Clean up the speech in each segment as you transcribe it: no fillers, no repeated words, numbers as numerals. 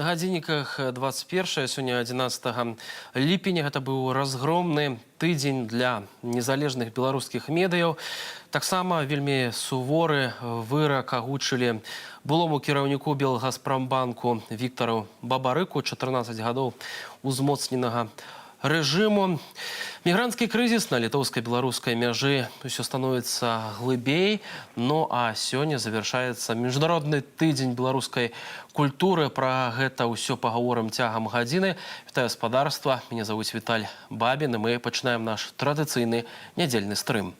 гадзінніках 21 сёння 11 ліпеня. Гэта быў разгромны тыдзень для незалежных беларускіх медыяў. Таксама вельмі суворы вырак агучылі былому кіраўніку Белгазпромбанку Віктару Бабарыку, 14 гадоў узмоцненага рэжыму. Мігранцкі крызіс на літоўска-беларускай мяжы ўсё становіцца глыбей. Ну а сёння завяршаецца міжнародны тыдзень беларускай культуры. Пра гэта ўсё пагаворым цягам гадзіны. Вітаю гаспадарства. Мяне завуць Віталь Бабін, і мы пачынаем наш традыцыйны нядзельны стрым.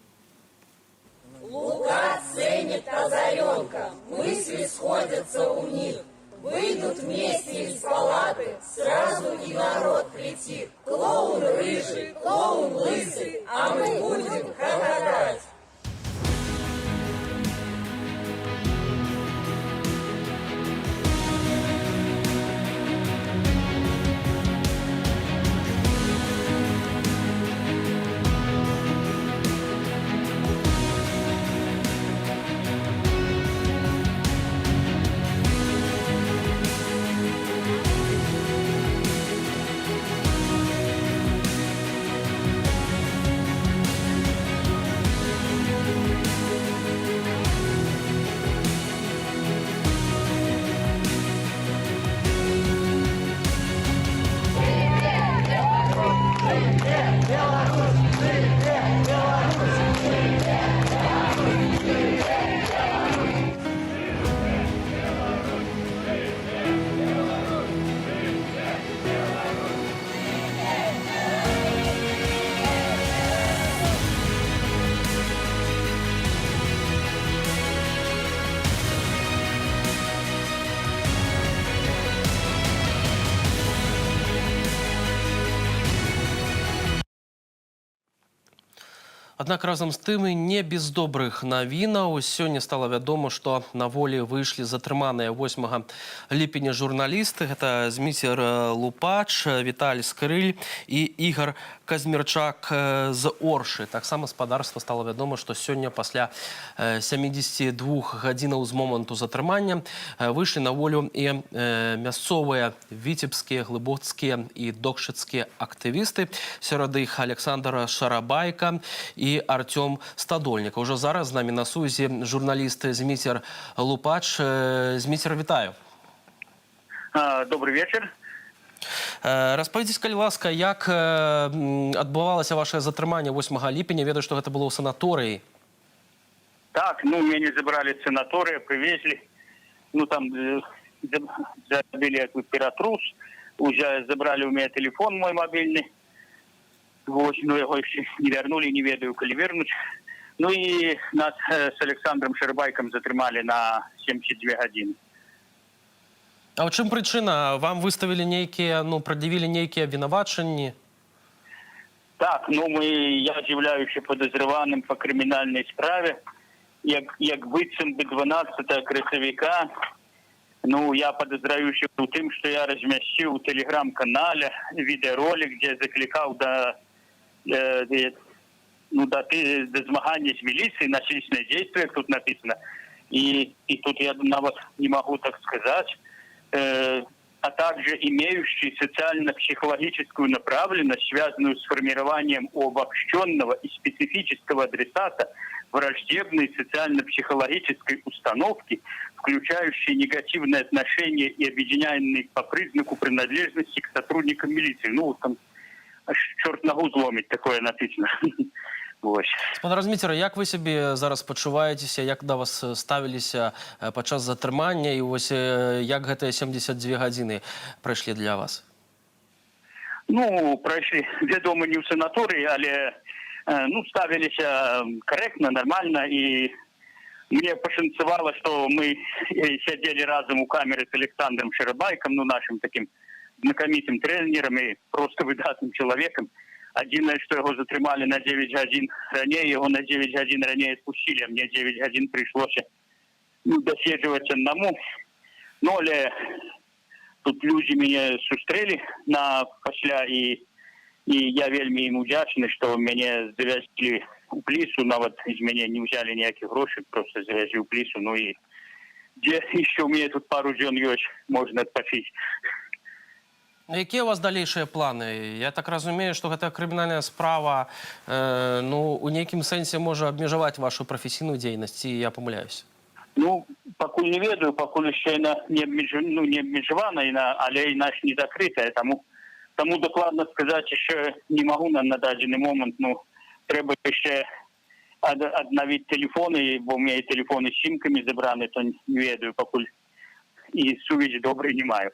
Лука ценит озаренка, мысли сходятся у них. Выйдут вместе из палаты, сразу и народ летит. Клоун рыжий, клоун лысый, а мы будем хохотать. Аднак разам з тым і не без добрых навінаў. Сёння стала вядома, што на волі выйшлі затрыманыя 8 ліпеня журналісты. Гэта Зміцер Лупач, Віталь Скрыль і Ігар Казмірчак з Оршы. Таксама спадарства стала вядома, што сёння пасля 72 гадзінаў з моманту затрымання выйшлі на волю і мясцовыя віцебскія, глыбоцкія і докшыцкія актывісты. Сярод іх Александр Шарабайка і Артём Стадольнік. Уже зараз з намі на сувязі журналіст Зміцер Лупач. Зміцер, вітаю. Добрый вечер. Распавядзіце, калі ласка, як адбывалася вашае затрыманне 8 ліпеня? Ведаю, што гэта было ў санаторыі. Так, меня забрали в санаторию, привезли. Там забили эту пиратрус, уже забрали у меня телефон мой мобильный. Его еще не вернули, не ведаю, коли вернуть. И нас с Александром Шарабайком затрымали на 72 гадзіны. А ў чым прычына? Вам выставілі нейкія, прад'явілі нейкія абвінавачанні? Так, я з'яўляюся подозреванным по криминальной справе. Як быццам до 12 красавіка, я подозраюся у тым, что я размясціў у телеграм-канале відеоролик, где закликал до змагання с милицией, насильственное действие, тут написано. И тут я не могу так сказать. А также имеющий социально-психологическую направленность, связанную с формированием обобщенного и специфического адресата враждебной социально-психологической установки, включающей негативное отношение и объединяемые по признаку принадлежности к сотрудникам милиции. Там чорт ногу зломить, такое написано. Пане Зміцер, як ви собі зараз почуваєтеся, як до вас ставилися падчас затрымання, і ось як гэтыя 72 гадзіны прайшлі для вас? Прайшлі, вядома, не ў санаторыі, але ставіліся корректно, нормально, и мне пашанцавала, что мы сядзелі разом у камеры с Александром Шарабайком, нашим таким знакомитым тренером и просто выдатным человеком. Одиное, что его затрымали на 9 гадзін ранее, его на 9 гадзін ранее отпустили, а мне 9 гадзін пришлось доседживать одному. Але тут люди меня сустрели пасля, и я вельми им удячный, что меня завязли у плісу, нават из меня не взяли никаких грошей, просто завязли у плісу, и где еще у меня тут пару дзён есть, можно отпасить. Якія у вас далейшыя планы? Я так разумею, што гэта крымінальная справа ну, у нейкім сэнсе можа абмежаваць вашу прафесійную дзейнасць, ці я памыляюсь? Ну, пакуль не ведаю, пакуль яшчэ яна не абмежавана, але і нас не закрытая, таму дакладна сказаць яшчэ не магу на дадзены момант. Ну, трэба яшчэ аднавіць тэлефоны, бо у мяне тэлефоны з сімкамі забраны, то не ведаю пакуль. І сувязі добрай не маю.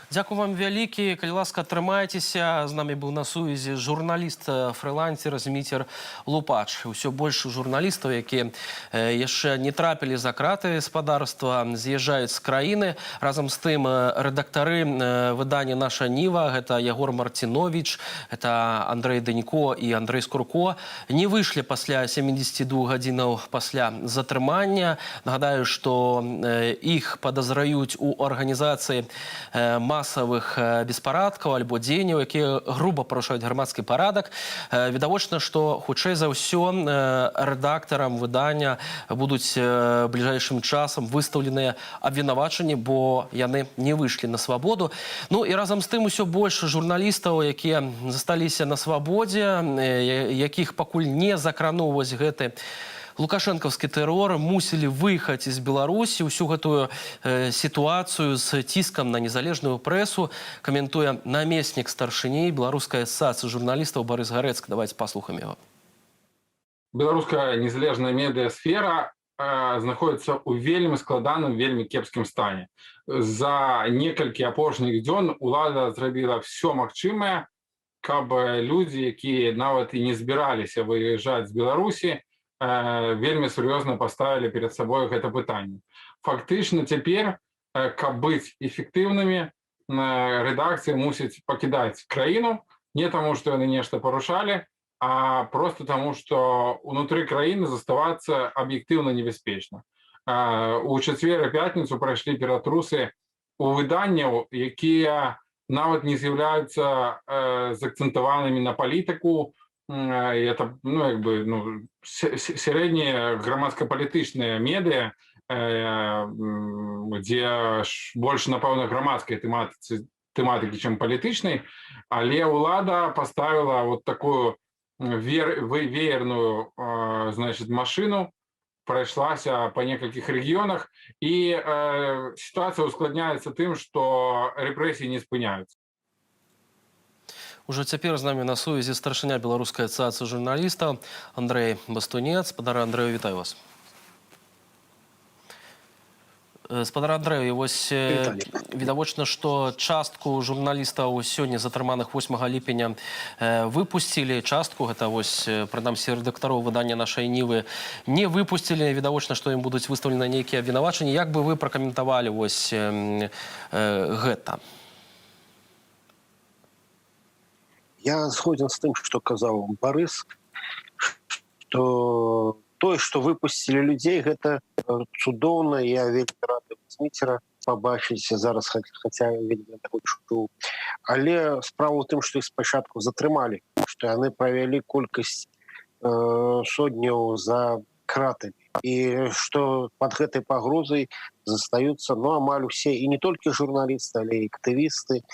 Дзякую вам вялікі, калі ласка, трымайцеся. З намі быў на сувязі журналіст, фрылансер Зміцер Лупач. Усё больш журналістаў, якія яшчэ не трапілі за краты гаспадарства, з'язджаюць з краіны. Разам з тым рэдактары выдання «Наша Ніва», гэта Ягор Марціновіч, гэта Андрэй Данько і Андрэй Скурко, не выйшлі пасля 72 гадзінаў пасля затрымання. Нагадаю, што іх падазраюць у арганізацыі масавых беспарадкаў альбо дзеянняў, якія груба парушаюць грамадскі парадак. Відавочна, што хутчэй за ўсё рэдактарам выдання будуць бліжэйшым часам выстаўленыя абвінавачанні, бо яны не выйшлі на свабоду. Ну і разам з тым усё больш журналістаў, якія засталіся на свабодзе, якіх пакуль не закрануў вось гэты лукашэнкаўскі тэрор, мусілі выехаць з Беларусі. Усю гэтую сітуацыю з ціскам на незалежную прэсу каментуе намеснік старшыні беларускай асацыяцыі журналістаў Барыс Гарэцкі. Давайте паслухаем яго. Беларуская незалежная медыасфера знаходіцца ў вельмі складаным, вельмі кепскім стане. За некалькі апошніх дзён улада зрабіла ўсё магчымае, каб людзі, якія нават і не збіраліся выязджаць з Беларусі, вельмі сур'ёзна паставілі перад сабой гэта пытанне. Фактычна цяпер, каб быць эфектыўнымі, рэдакцыі мусяць пакідаць краіну, не таму, што яны нешта парушалі, а просто таму, што ўнутры краіны заставацца аб'ектыўна небяспечна. У чацвер і пятніцу прайшлі ператрусы у выданняў, якія нават не з'яўляюцца заакцэнтаванымі на палітыку. Это сярэднія грамадска-палітычныя медыа, дзе больш, напэўна, грамадскай тэматыкі, чым палітычнай, але ўлада паставіла вот такую веерную, значит, машину, прайшлася па некалькіх рэгіёнах, і сітуацыя ускладняецца тым, што рэпрэсіі не спыняюцца. Ужо цяпер з намі на сувязі старшыня беларускай асацыяцыі журналістаў Андрэй Бастунец. Спадар Андрэю, вітаю вас. Спадар Андрэю, вось відавочна, што частку журналістаў сёння затрыманых 8 ліпеня выпусцілі, частку, гэта вось, прынамсі, рэдактароў выдання «Нашай Нівы» не выпусцілі. Відавочна, што ім будуць выстаўлены нейкія абвінавачанні. Як бы вы пракаментавалі вось гэта? Я згоден з тым, што казаў Барыс, што тое, што выпусцілі людзей, гэта цудоўна. Я вельмі рады Зміцера пабачыць зараз, хаця вельмі чуў. Але справа ў тым, што іх спачатку затрымалі, што яны правялі колькасць сотняў за кратамі. І што пад гэтай пагрозай застаюцца амаль усе, і не толькі журналісты, але і актывісты,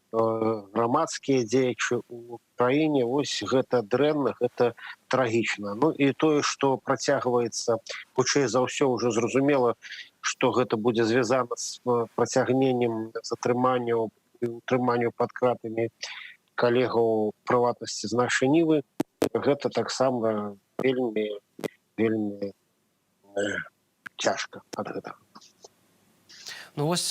грамадскія дзеячы ў краіне. Вось гэта дрэнна, гэта трагічна. Ну і тое, што працягваецца, хутчэй за ўсё ўжо зразумела, што гэта будзе звязана з працягненнем затрыманняў і утрыманню пад кратамі калегаў, прыватнасці з «Нашай Нівы». Гэта таксама вельмі цяжка ад гэтага. Ну вось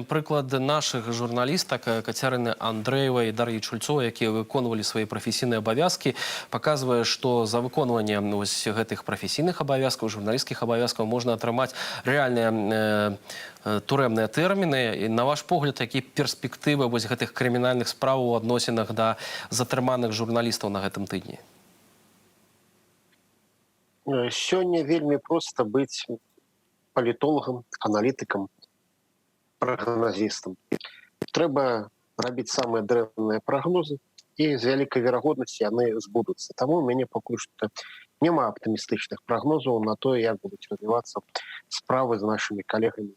прыклад нашых журналістак Кацярыны Андрэевай і Дар'і Чульцовай, якія выконвалі свае прафесійныя абавязкі, паказвае, што за выконванне вось гэтых прафесійных абавязкаў, журналісцкіх абавязкаў можна атрымаць рэальныя турэмныя тэрміны. І на ваш погляд, якія перспектывы вось гэтых крымінальных спраў у адносінах да затрыманых журналістаў на гэтым тыдні? Сёння вельмі проста быць палітолагам, аналітыкам, прагназістам. Трэба рабіць самыя дрэнныя прагнозы, і з вялікай верагоднасцю яны збудуцца. Таму ў мяне пакуль што няма аптымістычных прагнозаў на тое, як будуць развівацца справы з нашымі калегамі.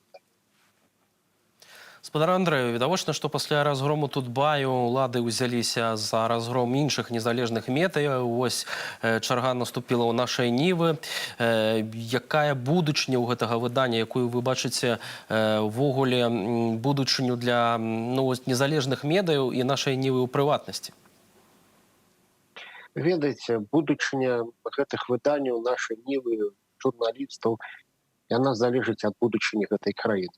Спадар Андрэю, відавочна, што пасля разгрому Тутбаю улады ўзяліся за разгром іншых незалежных медыяў. Вось чарга наступіла ў нашай Нівы. Якая будучыня ў гэтага выдання, якую вы бачыце увогуле будучыню для незалежных медыяў і нашай Нівы ў прыватнасці? Ведаеце, будучыня гэтых выданняў нашай Нівы, журналістаў, яна залежыць ад будучыні гэтай краіны.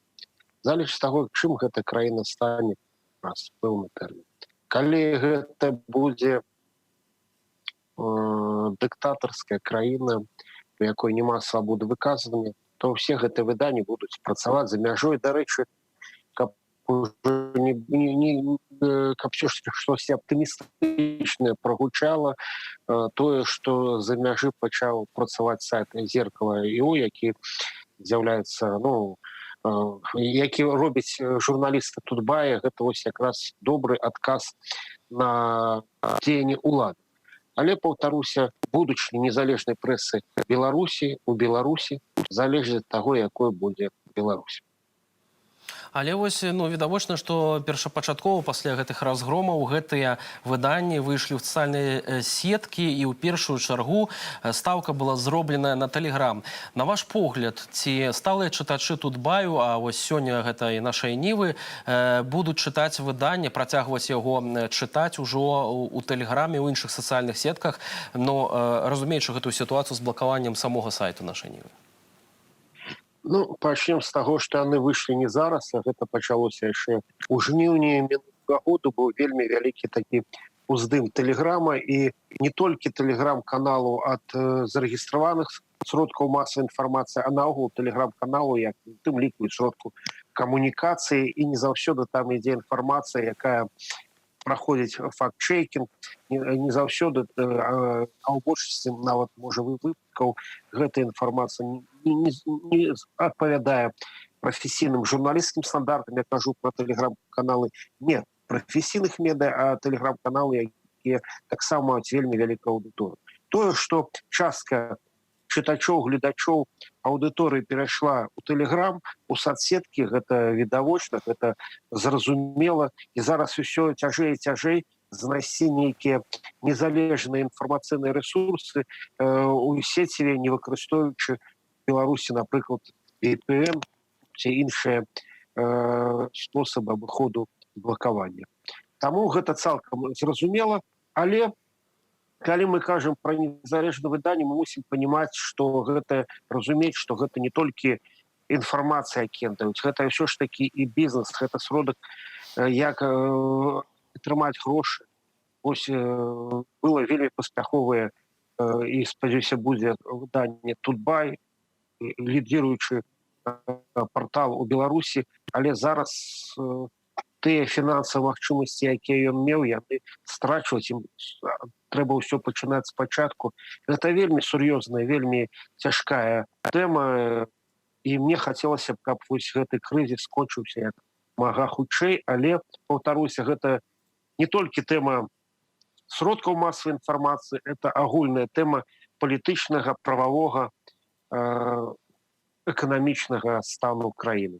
Залежыць таго, чым гэта краіна стане праз пэўны тэрмін. Калі гэта будзе дыктатарская краіна, у якой няма свабоды выказвання, то ўсе гэтыя выданні будуць працаваць за мяжой. Дарэчы, каб ўсё ж штосьці аптымістычнае прагучала, тое, што за мяжы пачаў працаваць сайт «Зеркало.io», які з'яўляецца, які робіць журналісты Тутбая, гэта вось якраз добры адказ на дзеянні ўлады. Але, паўтаруся, будучыня незалежнай прэсы у Беларусі залежыць ад таго, якой будзе Беларусь. Але вось відавочна, што першапачаткова пасля гэтых разгромаў гэтыя выданні выйшлі ў сацыяльныя сеткі, і ў першую чаргу стаўка была зробленая на Тэлеграм. На ваш погляд, ці сталыя чытачы Тутбаю, а вось сёння гэта і нашай Нівы, будуць чытаць выданне, працягваць яго чытаць ужо ў Тэлеграме, ў іншых сацыяльных сетках, разумеючы гэтую сітуацыю з блакаваннем самога сайту нашай Нівы? Пачнем з таго, што яны выйшлі не зараз, а гэта пачалося яшчэ ў жніўні мінулага году. Быў вельмі вялікі такі уздым Тэлеграма, і не толькі Тэлеграм-каналу ад зарэгістраваных сродкаў масавай інфармацыі, а наогул Тэлеграм-каналу, як у тым ліку і сродку камунікацыі, і не заўсёды там ідзе інфармацыя, якая праходзіць факт-чэкінг, не заўсёды, а ў большасці нават, можа, выпадкаў гэтая інфармацыя не адпавядае прафесійным журналісцкім стандартам. Я кажу пра тэлеграм-каналы не прафесійных медыа, а тэлеграм-каналы, якія таксама маюць вельмі вялікую аўдыторыю. Тое, што частка чытачоў, гледачоў аўдыторыі перайшла ў Тэлеграм, у соцсеткі, гэта відавочна, гэта зразумела, і зараз усё цяжэй і цяжэй знайсці нейкія незалежныя інфармацыйныя рэсурсы у сеціве, не выкарыстоўваючы Беларусі, напрыклад, VPN ці іншыя спосабы абыходу блакавання. Таму гэта цалкам зразумела, але калі мы кажам пра незалежнае выданне, мы мусім панимаць, што гэта, разумець, што гэта не толькі інфармацыя, кентаюць, гэта ўсё ж такі і бізнес, гэта сродак, як атрымаць грошы. Вось было вельмі паспяховае і, спадзяюся, будзе выданне Тутбай, лідзіруючы партал у Беларусі, але зараз тыя фінансавыя магчымасці, якія ён меў, яны страчваць, ім трэба ўсё пачынаць спачатку. Гэта вельмі сур'ёзная, вельмі цяжкая тэма, і мне хацелася б, каб вось гэты крызіс скончыўся як мага хутчэй, але, паўтаруся, гэта не толькі тэма сродкаў масавай інфармацыі, это агульная тэма палітычнага, прававога, эканамічнага стану краіны.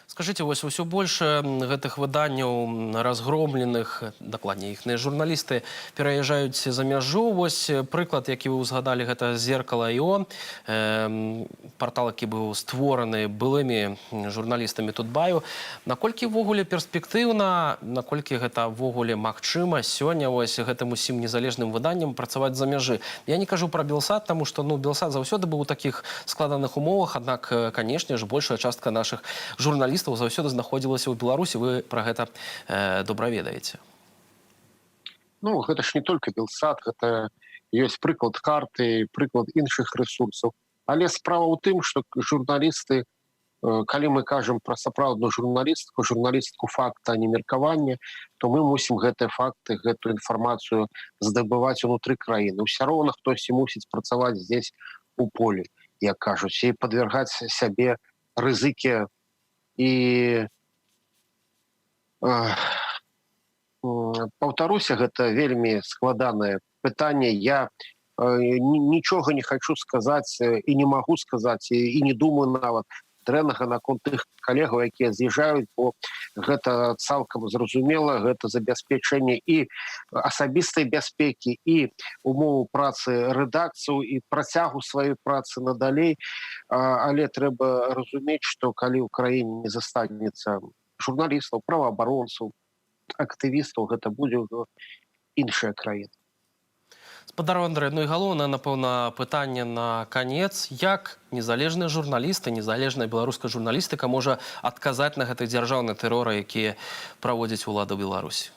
Скажите, вось усё больше гэтых выданняў разгромленых, дакладней, іхныя журналісты пераязджаюць за мяжу. Вось прыклад, які вы узгадалі, гэта «Зеркало.io», партал, які быў створаны былымі журналістамі Тутбаю. Наколькі ввогуле перспектыўна, наколькі гэта ввогуле магчыма сёння вось гэтым усім незалежным выданням працаваць за мяжы? Я не кажу пра Белсат, таму што Белсат заўсёды быў у такіх складаных умовах, аднак, канешне ж, большая частка нашых журналістаў заўсёды знаходзілася ў Беларусі, вы пра гэта добра ведаеце. Гэта ж не толькі Белсат, гэта ёсць прыклад карты, прыклад іншых рэсурсаў. Але справа ў тым, што журналісты, калі мы кажам пра сапраўдную журналістку факта, а не меркавання, то мы мусім гэтыя факты, гэтую інфармацыю здабываць унутры краіны. Усё роўна хтосьці мусіць працаваць здесь у полі, як кажуць, і падвяргаць сябе рызыкі. І паўтаруся, гэта вельмі складанае пытанне. Я нічога не хочу сказаць і не магу сказаць і не думаю нават дрэннага наконт тых калегаў, якія з'язджаюць, бо гэта цалкам зразумела, гэта забяспечэнне і асабістай бяспекі, і умову працы рэдакцыю, і працягу сваёй працы надалей. Але трэба разумець, што калі ў краіне не застанецца журналістаў, праваабаронцаў, актывістаў, гэта будзе ўжо іншая краіна. Спадар Андрэй, ну і галоўнае, напэўна, пытанне на канец. Як незалежныя журналісты, незалежная беларуская журналістыка можа адказаць на гэты дзяржаўны тэрор, які праводзіць улада Беларусі?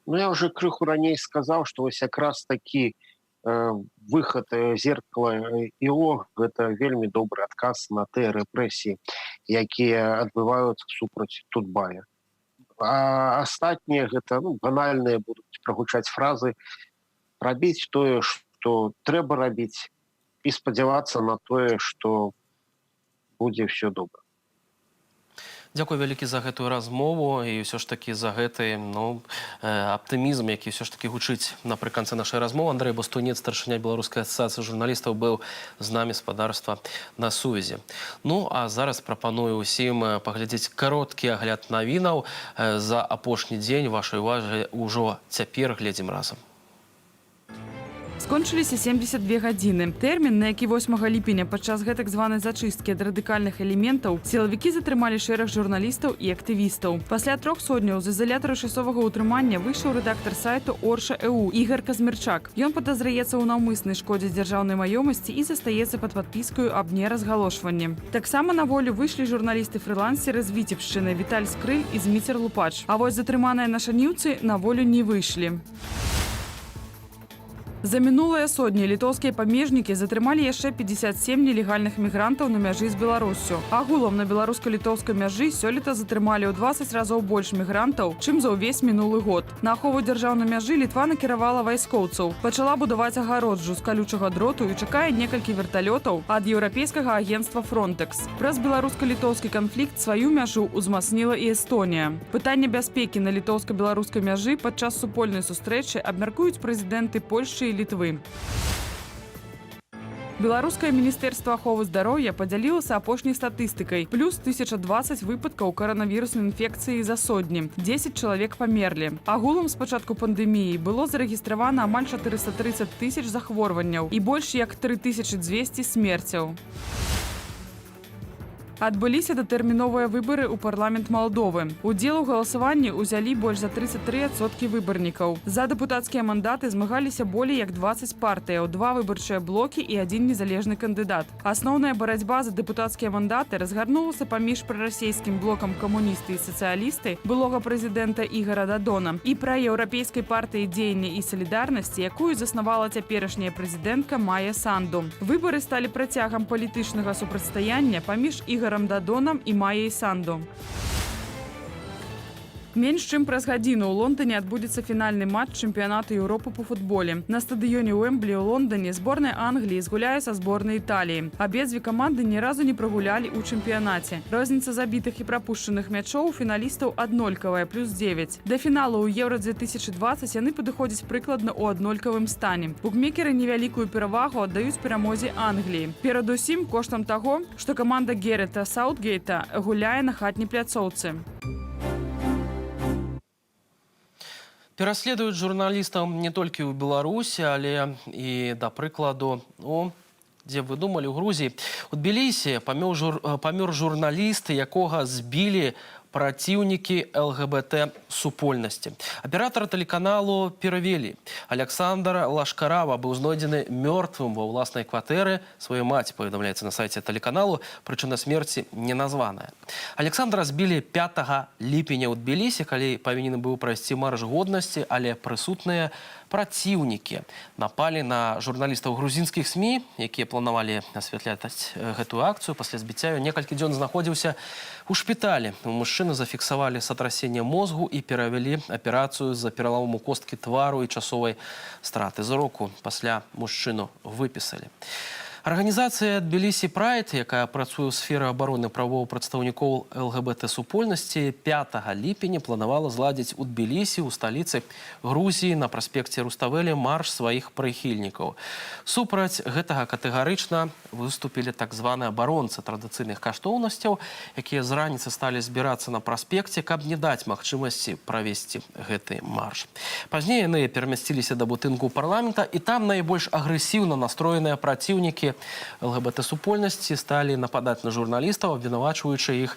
Ну, я уже крыху раней сказаў, што вось якраз такі выхад зеркала ІО – гэта вельмі добры адказ на тыя рэпрэсіі, якія адбываюцца супраць Тутбая. А астатнія гэта банальныя будуць прагучаць фразы, рабіць тое, што трэба рабіць, і спадзявацца на тое, што будзе ўсё добра. Дзякуй вялікі за гэтую размову і ўсё ж такі за гэты аптымізм, які ўсё ж такі гучыць напрыканцы нашай размовы. Андрэй Бастунец, старшыня Беларускай асацыяцыі журналістаў, быў з намі, спадарства на сувязі. Ну, а зараз прапаную ўсім паглядзець кароткі агляд навінаў за апошні дзень. Вашай увагі ўжо цяпер глядзім разам. Скончыліся 72 гадзіны. Тэрмін, на які 8 ліпеня падчас гэтак званай зачысткі ад радыкальных элементаў сілавікі затрымалі шэраг журналістаў і актывістаў. Пасля 3 сотняў з ізалятара часовага ўтрымання выйшаў рэдактар сайту Орша.ЭУ Ігар Казмірчак. Ён падазраецца ў наўмыснай шкодзе дзяржаўнай маёмасці і застаецца пад падпіскаю аб неразгалошванні. Таксама на волю выйшлі журналісты-фрылансеры з Віцебшчыны Віталь Скрыль і Зміцер Лупач. А вось затрыманыя нашаніўцы на волю не выйшлі. За мінулыя сотні літоўскія памежнікі затрымалі яшчэ 57 нелегальных мігрантаў на мяжы з Беларуссю. Агулам на беларуска-літоўскай мяжы сёлета затрымалі ў 20 разоў больш мігрантаў, чым за ўвесь мінулы год. На ахову дзяржаўнай мяжы Літва накіравала вайскоўцаў, пачала будаваць агароджу з калючага дроту і чакае некалькі верталётаў ад еўрапейскага агенцтва Фронтекс. Праз беларуска-літоўскі канфлікт сваю мяжу ўзмацніла і Эстонія. Пытанне бяспекі на літоўска-беларускай мяжы падчас супольнай сустрэчы абмяркуюць прэзідэнты Польшчы і Літвы. Беларускае міністэрства аховы здароўя падзялілася апошняй статыстыкай. Плюс 1020 выпадкаў каранавіруснай інфекцыі за сотні. 10 чалавек памерлі. Агулам з пачатку пандэміі было зарэгістравана амаль 430 тысяч захворванняў і больш як 3200 смерцяў. Адбыліся датэрміновыя выбары ў парламент Малдовы. Удзел у галасаванні ўзялі больш за 33% выбарнікаў. За дэпутацкія мандаты змагаліся болей як 20 партыяў, 2 выбарчыя блокі і 1 незалежны кандыдат. Асноўная барацьба за дэпутацкія мандаты разгарнулася паміж прарасійскім блокам камуністы і сацыялісты былога прэзідэнта Ігара Дадона і праеўрапейскай партыі дзеяння і салідарнасці, якую заснавала цяперашняя прэзідэнтка Майя Санду. Выбары сталі працягам палітычнага супрацьстаяння паміж Ігорам Дадонам і Майяй Санду. Менш чым праз гадзіну ў Лондоне адбудзецца фінальны матч чэмпіянату Еўропы па футболе. На стадыёне Уэмблі ў Лондоне зборная Англіі згуляе са зборнай Італіі. Абедзве каманды ні разу не прагулялі ў чэмпіянаце. Розніца забітых і прапушчаных мячоў у фіналістаў аднолькавая, плюс 9. Да фіналу ў Еўра-2020 яны падыходзяць прыкладна ў аднолькавым стане. Букмекеры невялікую перавагу аддаюць перамозе Англіі. Перадусім коштам таго, што каманда Герета Саутгейта гуляе на хатняй пляцоўцы. Пераследуюць журналістаў не толькі ў Беларусі, але і, да прыкладу, дзе вы думалі, у Грузіі. У Тбілісі памёр журналіст, якога збілі праціўнікі ЛГБТ-супольнасці. Аператара тэлеканалу перавелі. Александр Лашкарава быў знойдзены мёртвым ва ўласнай кватэры сваёй маці, паведамляецца на сайце тэлеканалу, прычына смерці не названая. Александра збілі 5 ліпеня ў Тбілісі, калі павінен быў прайсці марш годнасці, але прысутныя праціўнікі напалі на журналістаў грузінскіх СМІ, якія планавалі асвятляць гэтую акцыю. Пасля збіцця некалькі дзён знаходзіўся у шпіталі. У мужчыны зафіксавалі сатрасенне мозгу і перавялі аперацыю з-за пералому косткі твару і часовай страты зроку. Пасля мужчыну выпісалі. Арганізацыя «Тбілісі Прайд», якая працуе ў сферы абароны правоў прадстаўнікоў ЛГБТ-супольнасці, 5 ліпеня планавала зладзіць у Тбілісі, у сталіцы Грузіі, на праспекце Руставелі марш сваіх прыхільнікаў. Супраць гэтага катэгарычна выступілі так званыя абаронцы традыцыйных каштоўнасцяў, якія з раніцы сталі збірацца на праспекце, каб не даць магчымасці правесці гэты марш. Пазней яны перамясціліся да будынку парламента, і там найбольш агрэсіўна настроеныя праціўнікі ЛГБТ-супольнасці сталі нападаць на журналістаў, абвінавачваючы іх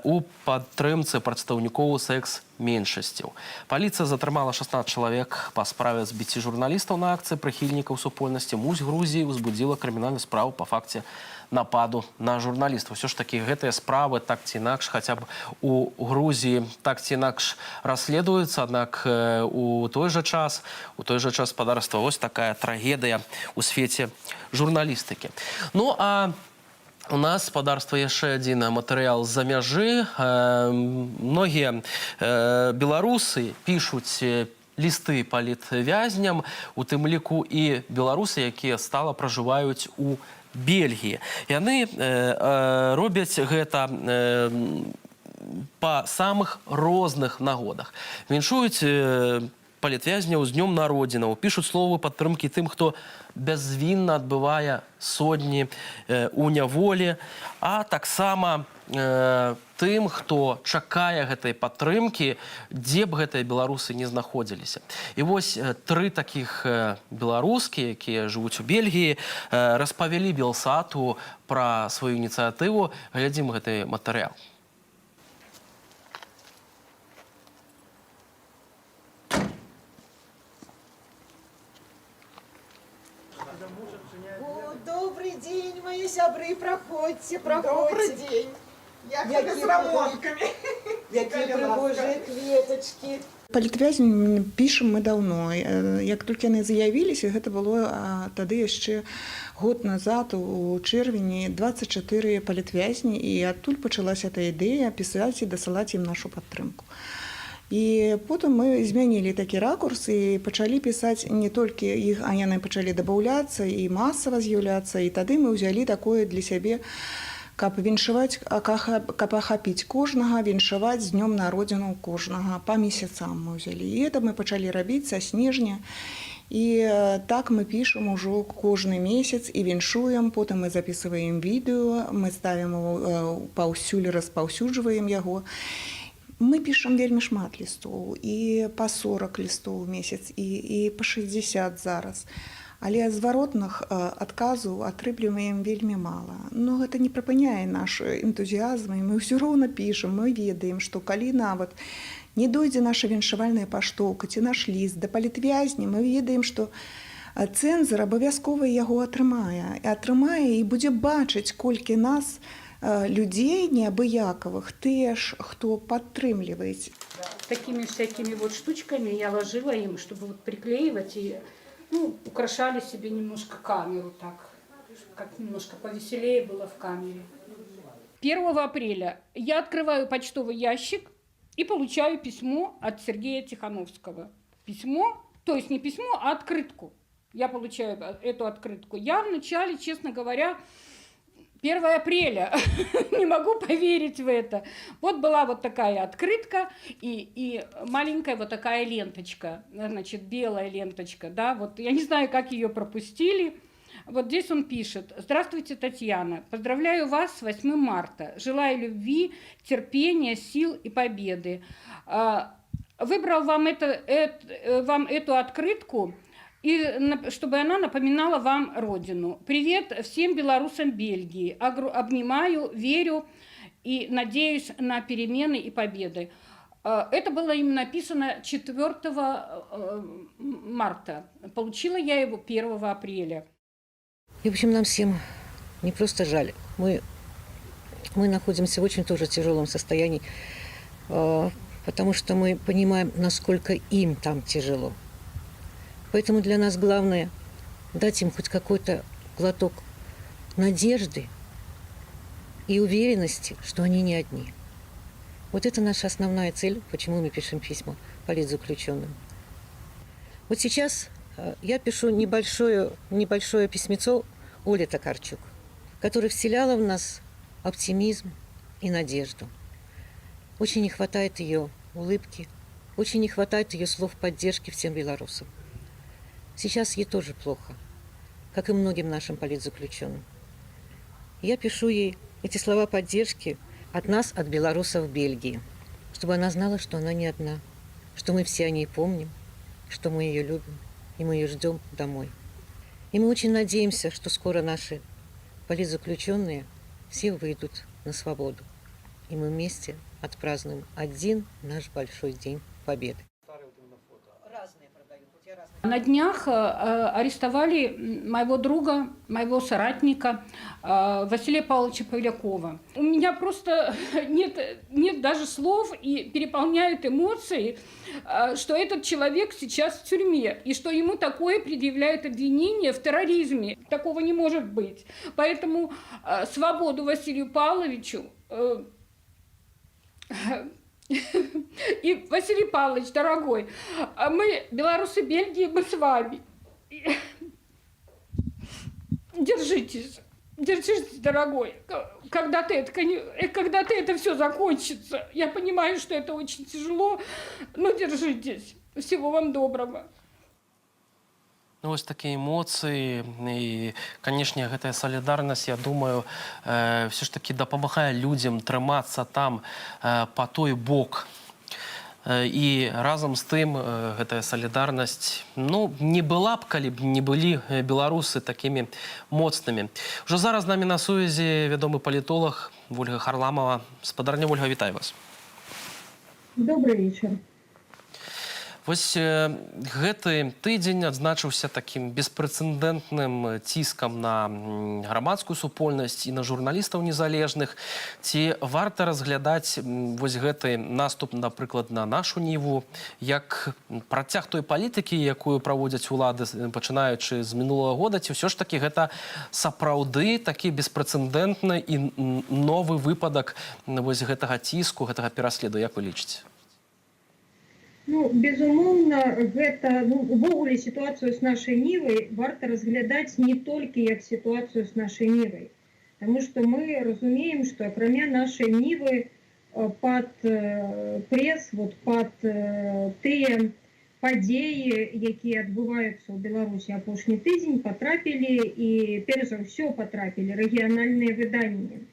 у падтрымцы прадстаўнікоў секс-меншасцяў. Паліцыя затрымала 16 чалавек па справе збіцці журналістаў на акцыі прыхільнікаў супольнасці. Мусь Грузіі ўзбудзіла крымінальную справу па факце нападу на журналістаў. Усё ж такі гэтыя справы так ці інакш, хаця б у Грузіі так ці інакш расследуюцца, аднак у той жа час спадарства вось такая трагедыя ў свеце журналістыкі. Ну а у нас, спадарства, яшчэ адзін матэрыял з-за мяжы. Многія беларусы пішуць лісты палітвязням, у тым ліку і беларусы, якія стала пражываюць у Бельгіі. Яны робяць гэта па самых розных нагодах. Віншуюць палітвязняў з днём народзінаў, пішуць словы падтрымкі тым, хто бязвінна адбывае сотні у няволі, а таксама тым, хто чакае гэтай падтрымкі, дзе б гэтыя беларусы не знаходзіліся. І вось 3 такіх беларускі, якія жывуць у Бельгіі, распавялі Белсату пра сваю ініцыятыву. Глядзім гэты матэрыял. Добрый день, мои сябры, проходите, проходите. Добрый день. Я с рамонками. Какие пригожие кветочки. Палітвязні пішем мы давно. Як толькі яны заявіліся, гэта было тады яшчэ год назад, у чэрвені, 24 палітвязні, і адтуль пачалася эта ідэя пісаць і дасылаць ім нашу падтрымку. І потым мы змянілі такі ракурс і пачалі пісаць не толькі іх, а яны пачалі дабаўляцца і масава з'яўляцца. І тады мы ўзялі такое для сябе, каб віншаваць, каб ахапіць кожнага, віншаваць з днём народзіну кожнага. Па месяцам мы ўзялі. І гэта мы пачалі рабіць са снежня. І так мы пішам ужо кожны месяц і віншуем, потым мы запісваем відэо, мы ставім паўсюль, распаўсюджваем яго. Мы пішам вельмі шмат лістоў, і па 40 лістоў у месяц, і па 60 зараз. Але зваротных адказаў атрымліваем вельмі мала. Но гэта не прыпыняе наш энтузіазм, і мы ўсё роўна пішам, мы ведаем, што калі нават не дойдзе наша віншавальная паштоўка ці наш ліст да палітвязні, мы ведаем, што цэнзар абавязкова яго атрымае і будзе бачыць, колькі нас людей неабыякавых, те ж, кто подтрымливает. Такими всякими вот штучками я ложила им, чтобы вот приклеивать и украшали себе немножко камеру так, как немножко повеселее было в камере. 1 апреля я открываю почтовый ящик и получаю письмо от Сергея Тихановского. Письмо, то есть не письмо, а открытку. Я получаю эту открытку. Я вначале, честно говоря, 1 апреля. Не могу поверить в это. Вот была вот такая открытка и маленькая вот такая ленточка, значит, белая ленточка, да, вот я не знаю, как ее пропустили. Вот здесь он пишет: «Здравствуйте, Татьяна. Поздравляю вас с 8 марта. Желаю любви, терпения, сил и победы. Выбрал вам эту открытку, и чтобы она напоминала вам родину. Привет всем белорусам Бельгии. Обнимаю, верю и надеюсь на перемены и победы». Это было им написано 4 марта. Получила я его 1 апреля. И, в общем, нам всем не просто жаль. Мы находимся в очень тоже тяжелом состоянии, потому что мы понимаем, насколько им там тяжело. Поэтому для нас главное дать им хоть какой-то глоток надежды и уверенности, что они не одни. Вот это наша основная цель, почему мы пишем письма политзаключенным. Вот сейчас я пишу небольшое письмецо Оля Токарчук, которая вселяла в нас оптимизм и надежду. Очень не хватает ее улыбки, очень не хватает ее слов поддержки всем белорусам. Сейчас ей тоже плохо, как и многим нашим политзаключенным. Я пишу ей эти слова поддержки от нас, от белорусов в Бельгии, чтобы она знала, что она не одна, что мы все о ней помним, что мы ее любим, и мы ее ждем домой. И мы очень надеемся, что скоро наши политзаключенные все выйдут на свободу, и мы вместе отпразднуем один наш большой день Победы. На днях арестовали моего друга, моего соратника Василия Павловича Полякова. У меня просто нет даже слов и переполняют эмоции, что этот человек сейчас в тюрьме и что ему такое предъявляют обвинение в терроризме. Такого не может быть. Поэтому свободу Василию Павловичу. И, Василий Павлович, дорогой, мы, белорусы Бельгии, мы с вами. Держитесь, дорогой. Когда-то это все закончится. Я понимаю, что это очень тяжело, но держитесь. Всего вам доброго. Ну, вось такія эмоцыі і, канешне, гэтая салідарнасць, я думаю, все ж таки дапамагае людзям трымацца там па той бок. І разам з тым гэтая салідарнасць, ну, не была б, калі б не былі беларусы такімі моцнымі. Ужо зараз з намі на сувязі вядомы палітолог Ольга Харламова. Спадарня Ольга, вітаю вас. Добрый вечер. Вось гэты тыдзень адзначыўся такім беспрэцэдэнтным ціскам на грамадскую супольнасць і на журналістаў незалежных. Ці варта разглядаць вось гэты наступ, напрыклад, на нашу ніву, як працяг той палітыкі, якую праводзяць улады, пачынаючы з мінулага года, ці ўсё ж такі гэта сапраўды такі беспрэцэдэнтны і новы выпадак вось гэтага ціску, гэтага пераследу, як вы лічыце? Ну, безумоўна, гэта, увогуле сітуацыю з нашай нівай варта разглядаць не толькі як сітуацыю з нашай нівай. Таму што мы разумеем, што акрамя нашай нівы пад прес, пад тыя падзеі, якія адбываюцца ў Беларусі апошні тыдзень, патрапілі і, перш за ўсё, патрапілі рэгіянальныя выданні.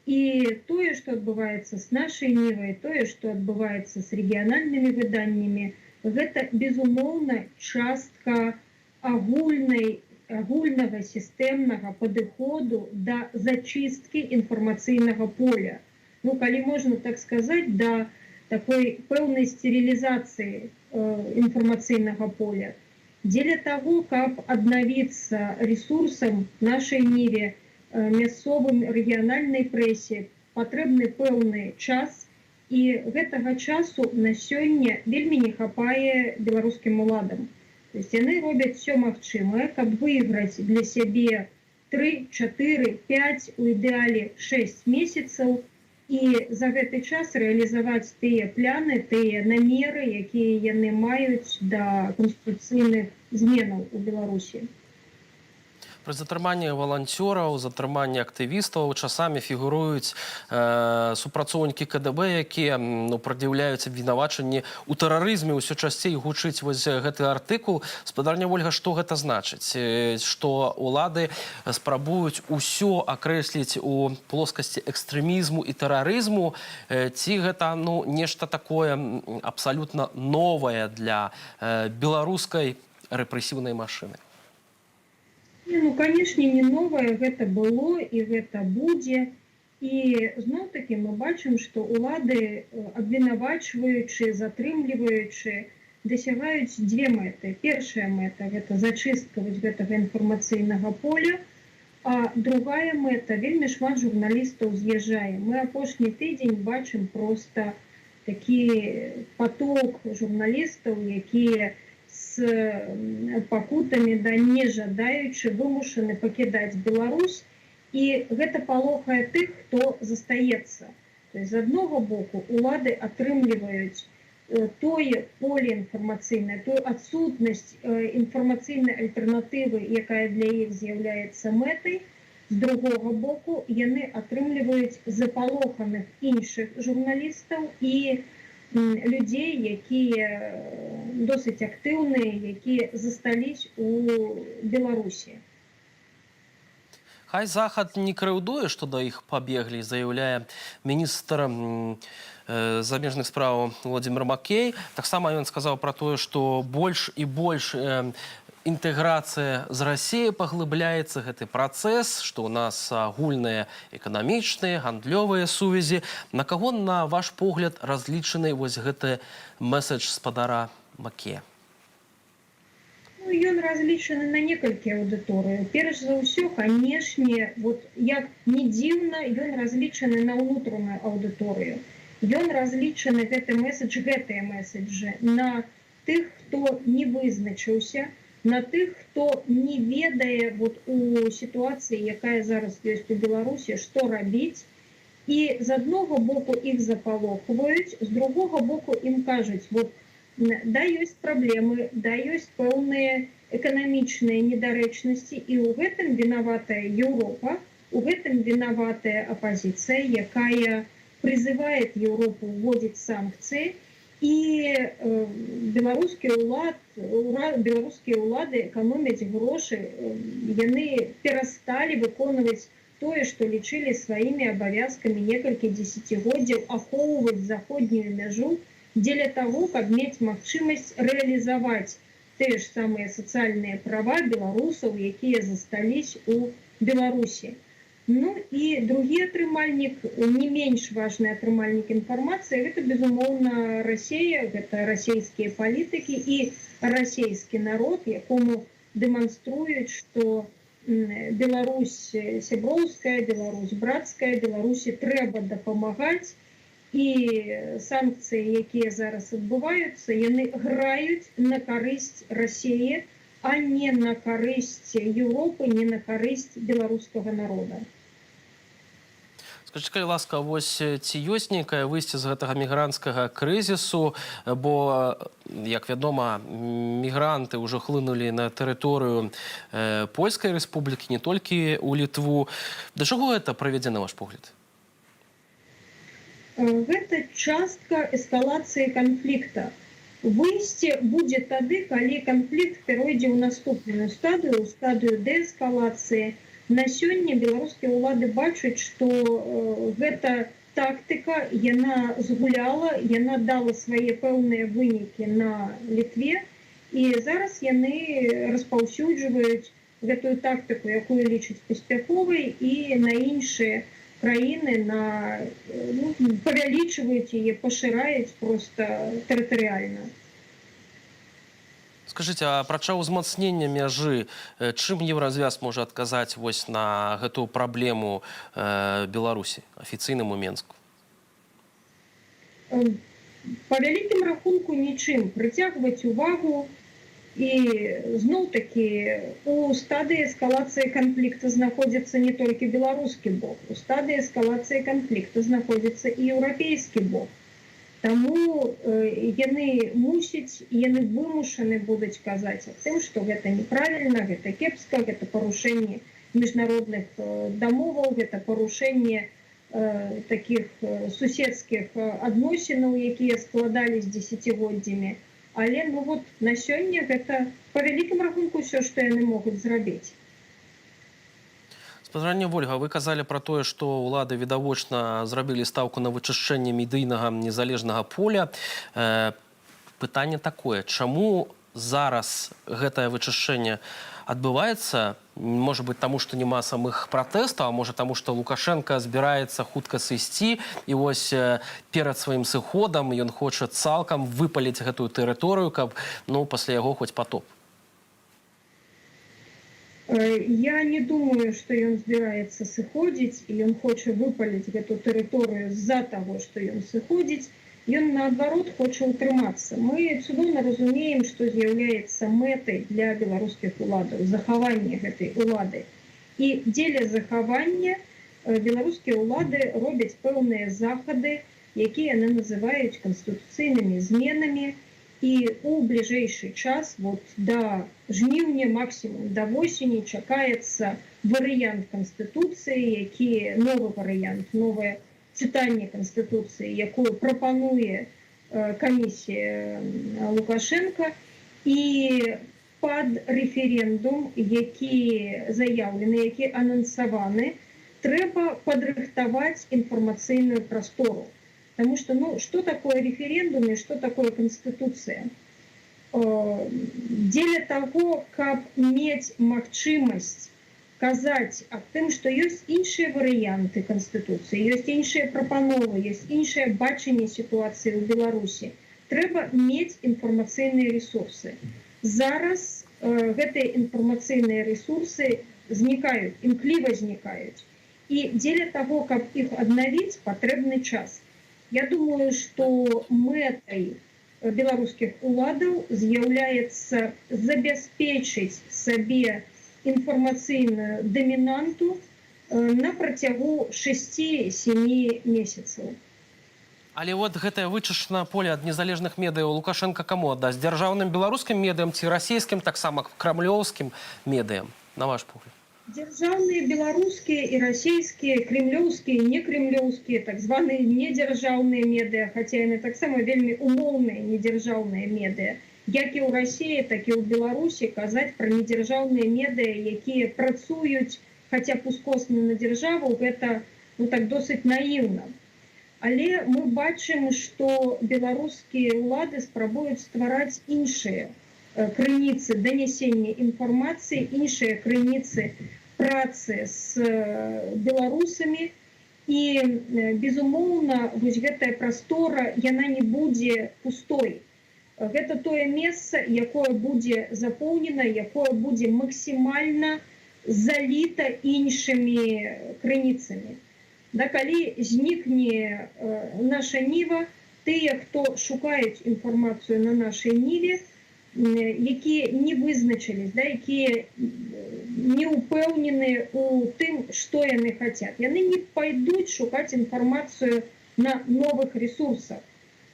І тое, што адбываецца з нашай нівай, тое, што адбываецца з рэгіянальнымі выданнямі, гэта, безумоўна, частка агульнага сістэмнага падыходу да зачысткі інфармацыйнага поля. Ну, калі можна так сказаць, да такой пэўнай стерылізацыі інфармацыйнага поля. Дзеля таго, каб аднавіцца ресурсам нашай ніве, мясцовым рэгіянальнай прэсе патрэбны пэўны час, і гэтага часу на сёння вельмі не хапае беларускім уладам. То есть яны робяць все магчымае, каб выйграць для сябе 3, 4, 5, у ідэале 6 месяцаў, і за гэты час рэалізаваць тыя пляны, тыя намеры, якія яны маюць да канстытуцыйных зменаў у Беларусі. Пры затрыманні валанцёраў, затрыманні актывістаў часамі фігуруюць супрацоўнікі КДБ, якія прад'яўляюць абвінавачанні ў тэрарызме. Усё часцей гучыць вось гэты артыкул. Спадарня Ольга, што гэта значыць? Што улады спрабуюць усё акрэсліць у плоскасці экстрэмізму і тэрарызму, ці гэта нешта такое абсалютна новае для беларускай рэпрэсіўнай машыны? Ну, канешне, не новае, гэта было і гэта будзе. І зноў-такі мы бачым, што улады, абвінавачваючы, затрымліваючы, дасягаюць дзве мэты. Першая мэта – гэта зачыстка гэтага інфармацыйнага поля, а другая мэта – вельмі шмат журналістаў з'язджае. Мы апошні тыдзень бачым проста такі поток журналістаў, якія з пакутамі да не жадаючы вымушаны пакідаць Беларусь, і гэта палохае тых, хто застаецца. То есть, з аднаго боку, улады атрымліваюць тое поле інфармацыйнае, тую адсутнасць інфармацыйнай альтэрнатывы, якая для іх з'яўляецца мэтай. З другога боку, яны атрымліваюць запалоханых іншых журналістаў і людзей, якія досыць актыўныя, якія застались у Беларусі. Хай Захад не крыўдуе, што да іх пабеглі, заяўляе міністр замежных справаў Владзімір Макей. Таксама ён сказаў пра тое, што больш і больш інтэграцыя з Расіяй паглыбляецца, гэты працэс, што ў нас агульныя эканамічныя, гандлёвыя сувязі. На каго, на ваш погляд, разлічаны вось гэты месседж спадара Макея? Ну, ён разлічаны на некалькі аўдыторыяў. Перш за ўсё, канешне, вот як не дзіўна, ён разлічаны на ўнутраную аўдыторыю. Ён разлічаны гэтыя месседжы на тых, хто не вызначыўся, на тых, хто не ведае вот у сітуацыі, якая зараз ёсць у Беларусі, што рабіць. І з аднаго боку іх запалохваюць, з другога боку ім кажуць, вот, да, ёсць праблемы, да, ёсць пэўныя эканамічныя недарэчнасці, і ў гэтым вінаватая Еўропа, у гэтым вінаватая апазіцыя, якая призывает Европу вводить санкции, и белорусские улады экономить гроши, яны перестали выконывать то, что лічили своими обовязками несколько десятигодий, ахоўывать заходнюю мяжу для того, как иметь магчымасць реализовать те же самые социальные права белорусов, якія застались у Беларуси. Ну і другі атрымальнік, не менш важны атрымальнік інфармацыі, гэта, безумоўна, Расія, гэта расійскія палітыкі і расійскі народ, якому дэманструюць, што Беларусь сяброўская, Беларусь брацкая, Беларусі трэба дапамагаць, і санкцыі, якія зараз адбываюцца, яны граюць на карысць Расіі, а не на карысць Еўропы, не на карысць беларускага народа. Скажите, калі ласка, вось ці ёсць нейкае выйсце з гэтага мігрантскага крызісу, бо, як вядома, мігранты ўжо хлынулі на тэрыторыю Польскай рэспублікі, не толькі ў Літву. Да чаго гэта прывядзе, на ваш погляд? Гэта частка эскалацыі канфлікта. Выйсце будзе тады, калі канфлікт перайдзе ў наступную стадыю, ў стадыю дээскалацыі. На сёння беларускія ўлады бачаць, што гэта тактыка, яна згуляла, яна дала свае пэўныя вынікі на Літве, і зараз яны распаўсюджваюць гэтую тактыку, якую лічаць паспяховай, і на іншыя краіны, павялічваюць яе, пашыраюць проста тэрытарыяльна. Скажите, а прача ўзмацнення мяжы, чым Еўразвяз можа адказаць вось на гэтую праблему Беларусі, афіцыйнаму Менску? Па вялікім рахунку нічым. Прыцягваць увагу, і зноў-такі у стадыі эскалацыі канфлікта знаходзіцца не толькі беларускі бок, у стадыі эскалацыі канфлікта знаходзіцца і еўрапейскі бок. Таму яны мусяць, яны вымушаны будуць казаць аб тым, што гэта неправільна, гэта кепска, гэта парушэнне міжнародных дамоваў, гэта парушэнне такіх суседскіх адносінаў, якія складались дзесяцігоддзямі. Але на сёння гэта па вялікім рахунку ўсё, што яны могуць зрабіць. Спадарня Вольга, вы казалі пра тое, што ўлады відавочна зрабілі стаўку на вычышчэнне медыйнага незалежнага поля. Пытанне такое, чаму зараз гэтае вычышчэнне адбываецца? Можа быць, таму, што няма самых пратэстаў, а можа таму, што Лукашенко збіраецца хутка сысці, і вось перад сваім сыходам ён хоча цалкам выпаліць гэтую тэрыторыю, каб пасля яго хоць потоп. Я не думаю, што ён збіраецца сыходзіць, і ён хоча выпаліць гэту тэрыторыю з-за таго, што ён сыходзіць. Ён, наадварот, хоча ўтрымацца. Мы цудоўна разумеем, што з'яўляецца мэтай для беларускіх уладаў, захаванне гэтай улады. І дзеля захавання беларускія ўлады робяць пэўныя захады які яны называюць канстытуцыйнымі зменамі. І у бліжэйшы час, вот до жніўня, максімум до восені, чакаецца варыянт Канстытуцыі, які новы варыянт, новае чытанне Канстытуцыі, якую прапануе камісія Лукашенка, і пад рэферэндум, які заяўлены, які анансаваны, трэба падрыхтаваць інфармацыйную прастору. Потому что, ну, что такое референдум и что такое Конституция? Дзеля того, каб мець магчымасць казаць аб тым, што ёсць іншыя варыянты Конституцыі, ёсць іншыя прапановы, ёсць іншае бачанне сітуацыі ў Беларусі, трэба мець інфармацыйныя ресурсы. Зараз гэтыя інфармацыйныя ресурсы знікаюць, імкліва знікаюць. І дзеля того, каб іх аднавіць, патрэбны час. Я думаю, что мэтай беларускіх уладаў з'яўляецца забяспечыць сабе інфармацыйную дамінанту на працягу 6-7 месяцаў. Але вот гэтае вычышчанае поле ад незалежных медыяў Лукашенко каму аддасць? Дзяржаўным беларускім медыям ці расійскім, таксама крамлёўскім медыям, на ваш погляд? Дзяржаўныя беларускія і расійскія, кремлёўскія, некремлёўскія, так званыя недзяржаўныя медыа, хаця яны таксама вельмі умоўныя недзяржаўныя медыа. Як і ў Расіі, так і ў Беларусі казаць пра недзяржаўныя медыа, якія працуюць хаця б ускосна на дзяржаву, гэта, ну, так досыць наіўна. Але мы бачым, што беларускія ўлады спрабуюць ствараць іншыя крыніцы данясення інфармацыі, іншыя крыніцы працы з беларусамі. І, безумоўна, вось гэтая прастора, яна не будзе пустой. Гэта тое месца, якое будзе запоўнена, якое будзе максімальна заліта іншымі крыніцамі. Да, калі знікне наша ніва, тыя, хто шукаюць інфармацыю на нашай ніве, якія не вызначылись, да, якія не упэўнены у тым, што яны хацяць. Яны не пойдуць шукаць інфармацыю на новых ресурсах.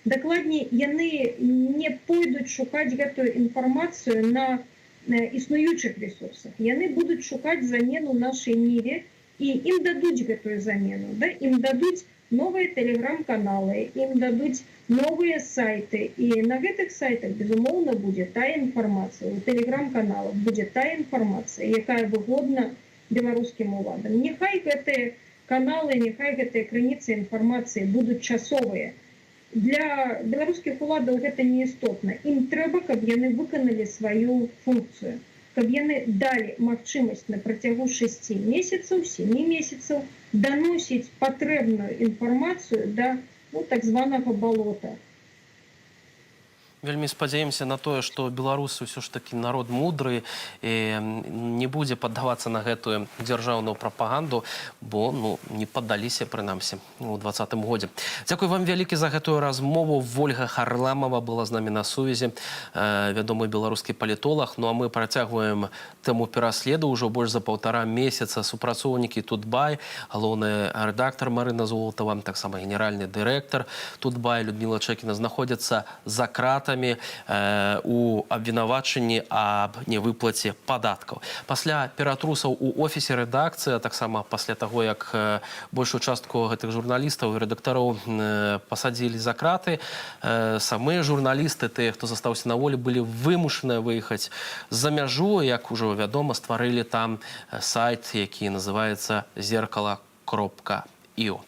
Дакладней, яны не пойдуць шукаць гэтую інфармацыю на існуючых ресурсах. Яны будуць шукаць замену нашай ніве, і ім дадуць гэтую замену. Да? Ім дадуць новыя тэлеграм-каналы, ім дадуць новыя сайты. І на гэтых сайтах, безумоўна, будзе тая інфармацыя, у тэлеграм-каналах будзе тая інфармацыя, якая выгодна беларускім уладам. Няхай гэтыя каналы, няхай гэтыя крыніцы інфармацыі будуць часовыя. Для беларускіх уладаў гэта не істотна. Ім трэба, каб яны выканалі сваю функцыю, каб яны далі магчымасць на працягу 6 месяцаў, 7 месяцаў даносіць патрэбную інфармацыю да, ну, так званага балота. Вельмі спадзяемся на тое, што беларусы ўсё ж такі народ мудры і не будзе паддавацца на гэтую дзяржаўную прапаганду, бо, ну, не паддаліся, прынамсі, у 2020 годзе. Дзякуй вам вялікі за гэтую размову. Вольга Харламова была з намі на сувязі, вядомы беларускі палітолог. Ну а мы працягваем тэму пераследу. Ужо больш за 1,5 месяца супрацоўнікі Тутбай, галоўны рэдактар Марына Золатова, таксама генеральны дырэктар Тутбай Людміла Чэкіна знаходзяцца за кратамі у абвінавачанні аб невыплаце падаткаў. Пасля ператрусаў у офісе рэдакцыі, а таксама пасля таго, як большую частку гэтых журналістаў і рэдактароў пасадзілі за краты, самыя журналісты, тыя, хто застаўся на волі, былі вымушаныя выехаць за мяжу, як ужо вядома, стварылі там сайт, які называецца «Зеркало.io».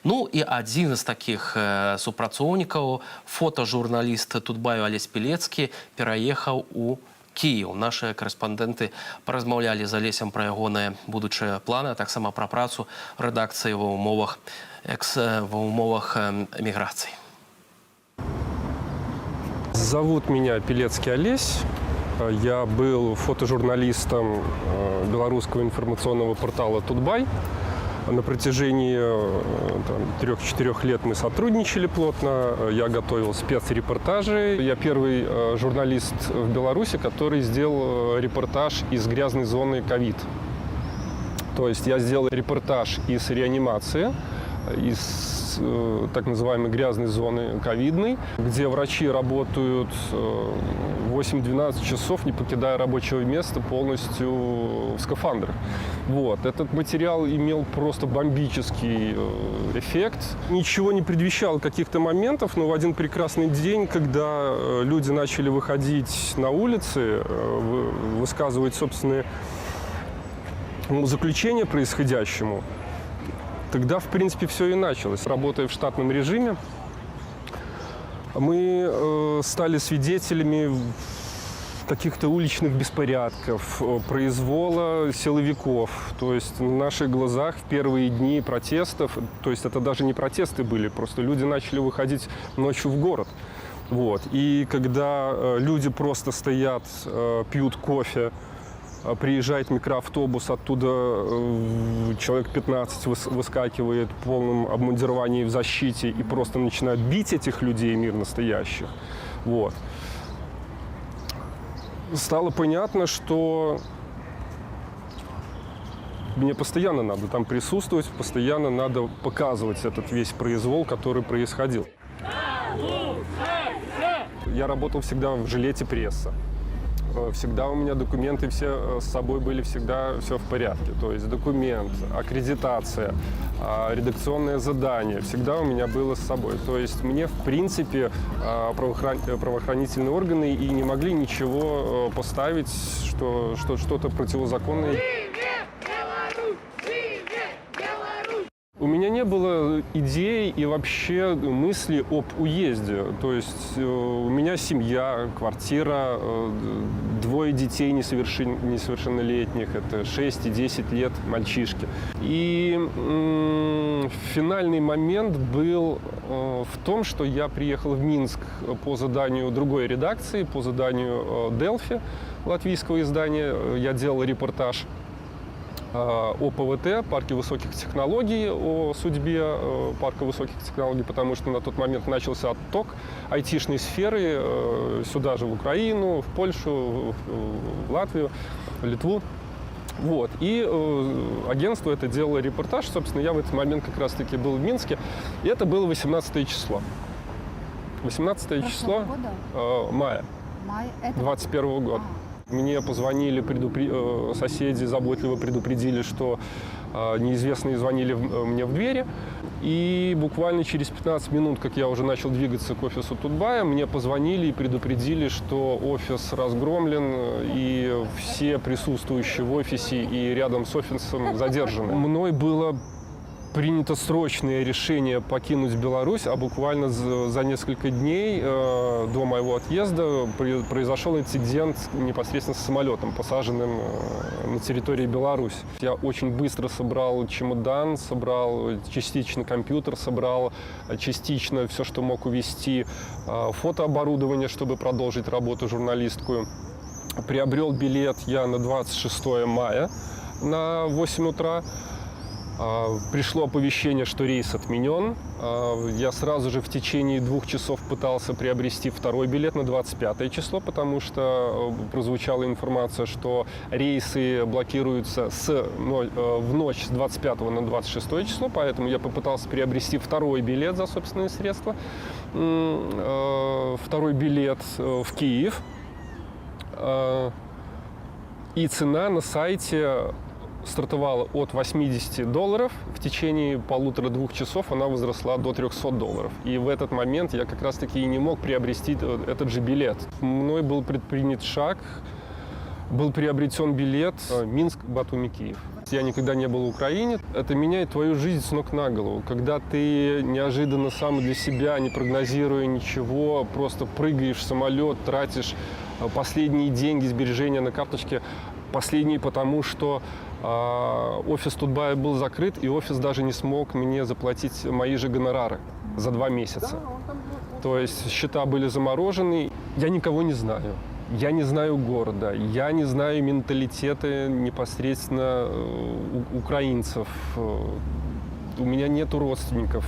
Ну і адзін з такіх супрацоўнікаў, фотажурналіст Тутбаю Алесь Пілецкі, пераехаў у Кіеў. Нашы карэспандэнты паразмаўлялі з Алесем пра ягоныя будучыя планы, а таксама пра працу рэдакцыі ва ўмовах эміграцыі. Зовут меня Пилецкий Олесь. Я был фотожурналистом белорусского информационного портала «Тутбай». На протяжении 3-4 лет мы сотрудничали плотно. Я готовил спецрепортажи. Я первый журналист в Беларуси, который сделал репортаж из грязной зоны ковид. То есть я сделал репортаж из реанимации, из так называемой грязной зоны ковидной, где врачи работают 8-12 часов, не покидая рабочего места, полностью в скафандрах. Вот. Этот материал имел просто бомбический эффект. Ничего не предвещало каких-то моментов, но в один прекрасный день, когда люди начали выходить на улицы, высказывать собственные заключения происходящему, тогда, в принципе, все и началось. Работая в штатном режиме, мы стали свидетелями каких-то уличных беспорядков, произвола силовиков. То есть на наших глазах в первые дни протестов, то есть это даже не протесты были, просто люди начали выходить ночью в город. Вот. И когда люди просто стоят, пьют кофе, приезжает микроавтобус, оттуда человек 15 выскакивает в полном обмундировании в защите и просто начинают бить этих людей мирно стоящих. Вот. Стало понятно, что мне постоянно надо там присутствовать, постоянно надо показывать этот весь произвол, который происходил. Я работал всегда в жилете пресса. Всегда у меня документы все с собой были, всегда все в порядке. То есть документ, аккредитация, редакционное задание, всегда у меня было с собой. То есть мне, в принципе, правоохранительные органы и не могли ничего поставить, что что-то противозаконное. У меня не было идей и вообще мысли об уезде. То есть у меня семья, квартира, 2 детей несовершеннолетних, это 6 и 10 лет мальчишки. И финальный момент был в том, что я приехал в Минск по заданию другой редакции, по заданию Delphi, латвийского издания. Я делал репортаж о ПВТ, парке высоких технологий, о судьбе парка высоких технологий, потому что на тот момент начался отток айтишной сферы сюда же, в Украину, в Польшу, в Латвию, в Литву. Вот. И агентство это делало репортаж. Собственно, я в этот момент как раз-таки был в Минске. И это было 18 число. 18 число мая 21 года. Мне позвонили, соседи заботливо предупредили, что неизвестные звонили мне в двери. И буквально через 15 минут, как я уже начал двигаться к офису Тутбая, мне позвонили и предупредили, что офис разгромлен, и все присутствующие в офисе и рядом с офисом задержаны. Мной было принято срочное решение покинуть Беларусь, а буквально за несколько дней до моего отъезда произошел инцидент непосредственно с самолетом, посаженным на территории Беларуси. Я очень быстро собрал чемодан, собрал частично компьютер, собрал частично все, что мог увезти, фотооборудование, чтобы продолжить работу журналистскую. Приобрел билет я на 26 мая на 8 утра. Пришло оповещение, что рейс отменен. Я сразу же в течение 2 часов пытался приобрести второй билет на 25 число, потому что прозвучала информация, что рейсы блокируются в ночь с 25 на 26 число, поэтому я попытался приобрести второй билет за собственные средства. Второй билет в Киев. И цена на сайте стартовала от $80. В течение 1,5-2 часов она возросла до $300. И в этот момент я как раз-таки и не мог приобрести этот же билет. Мной был предпринят шаг, был приобретен билет Минск, Батуми, Киев. Я никогда не был в Украине. Это меняет твою жизнь с ног на голову. Когда ты неожиданно сам для себя, не прогнозируя ничего, просто прыгаешь в самолет, тратишь последние деньги, сбережения на карточке, последние потому, что офис Тутбая был закрыт, и офис даже не смог мне заплатить мои же гонорары за 2 месяца. То есть счета были заморожены. Я никого не знаю. Я не знаю города, я не знаю менталитета непосредственно украинцев. У меня нету родственников,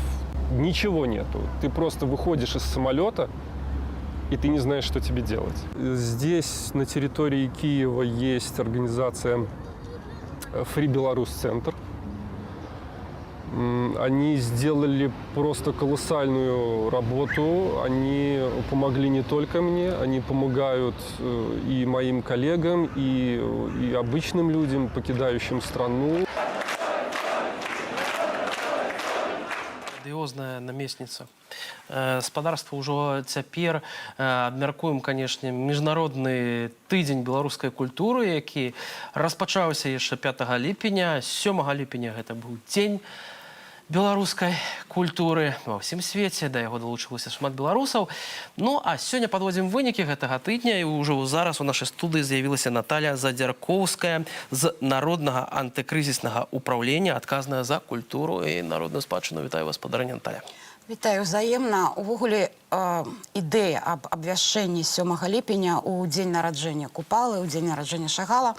ничего нету. Ты просто выходишь из самолета, и ты не знаешь, что тебе делать. Здесь, на территории Киева, есть организация Free Belarus Center. Они сделали просто колоссальную работу. Они помогли не только мне, они помогают и моим коллегам, и обычным людям, покидающим страну. Адыозная намесніца. Спадарства ўжо цяпер абмяркуем, канешне, міжнародны тыдзень беларускай культуры, які распачаўся яшчэ 5 ліпеня. 7 ліпеня гэта быў дзень беларускай культуры ва ўсім свеце, да яго далучылася шмат беларусаў. Ну а сёння падводзім вынікі гэтага тыдня, і ўжо зараз у нашай студыі з'явілася Наталя Задзяркоўская з народнага антыкрызіснага ўпраўлення, адказная за культуру і народную спадчыну. Вітаю вас, спадарыня Наталя. Вітаю ўзаемна. Увогуле ідэя аб абвяшчэнні 7 ліпеня ў дзень нараджэння Купалы, ў дзень нараджэння Шагала,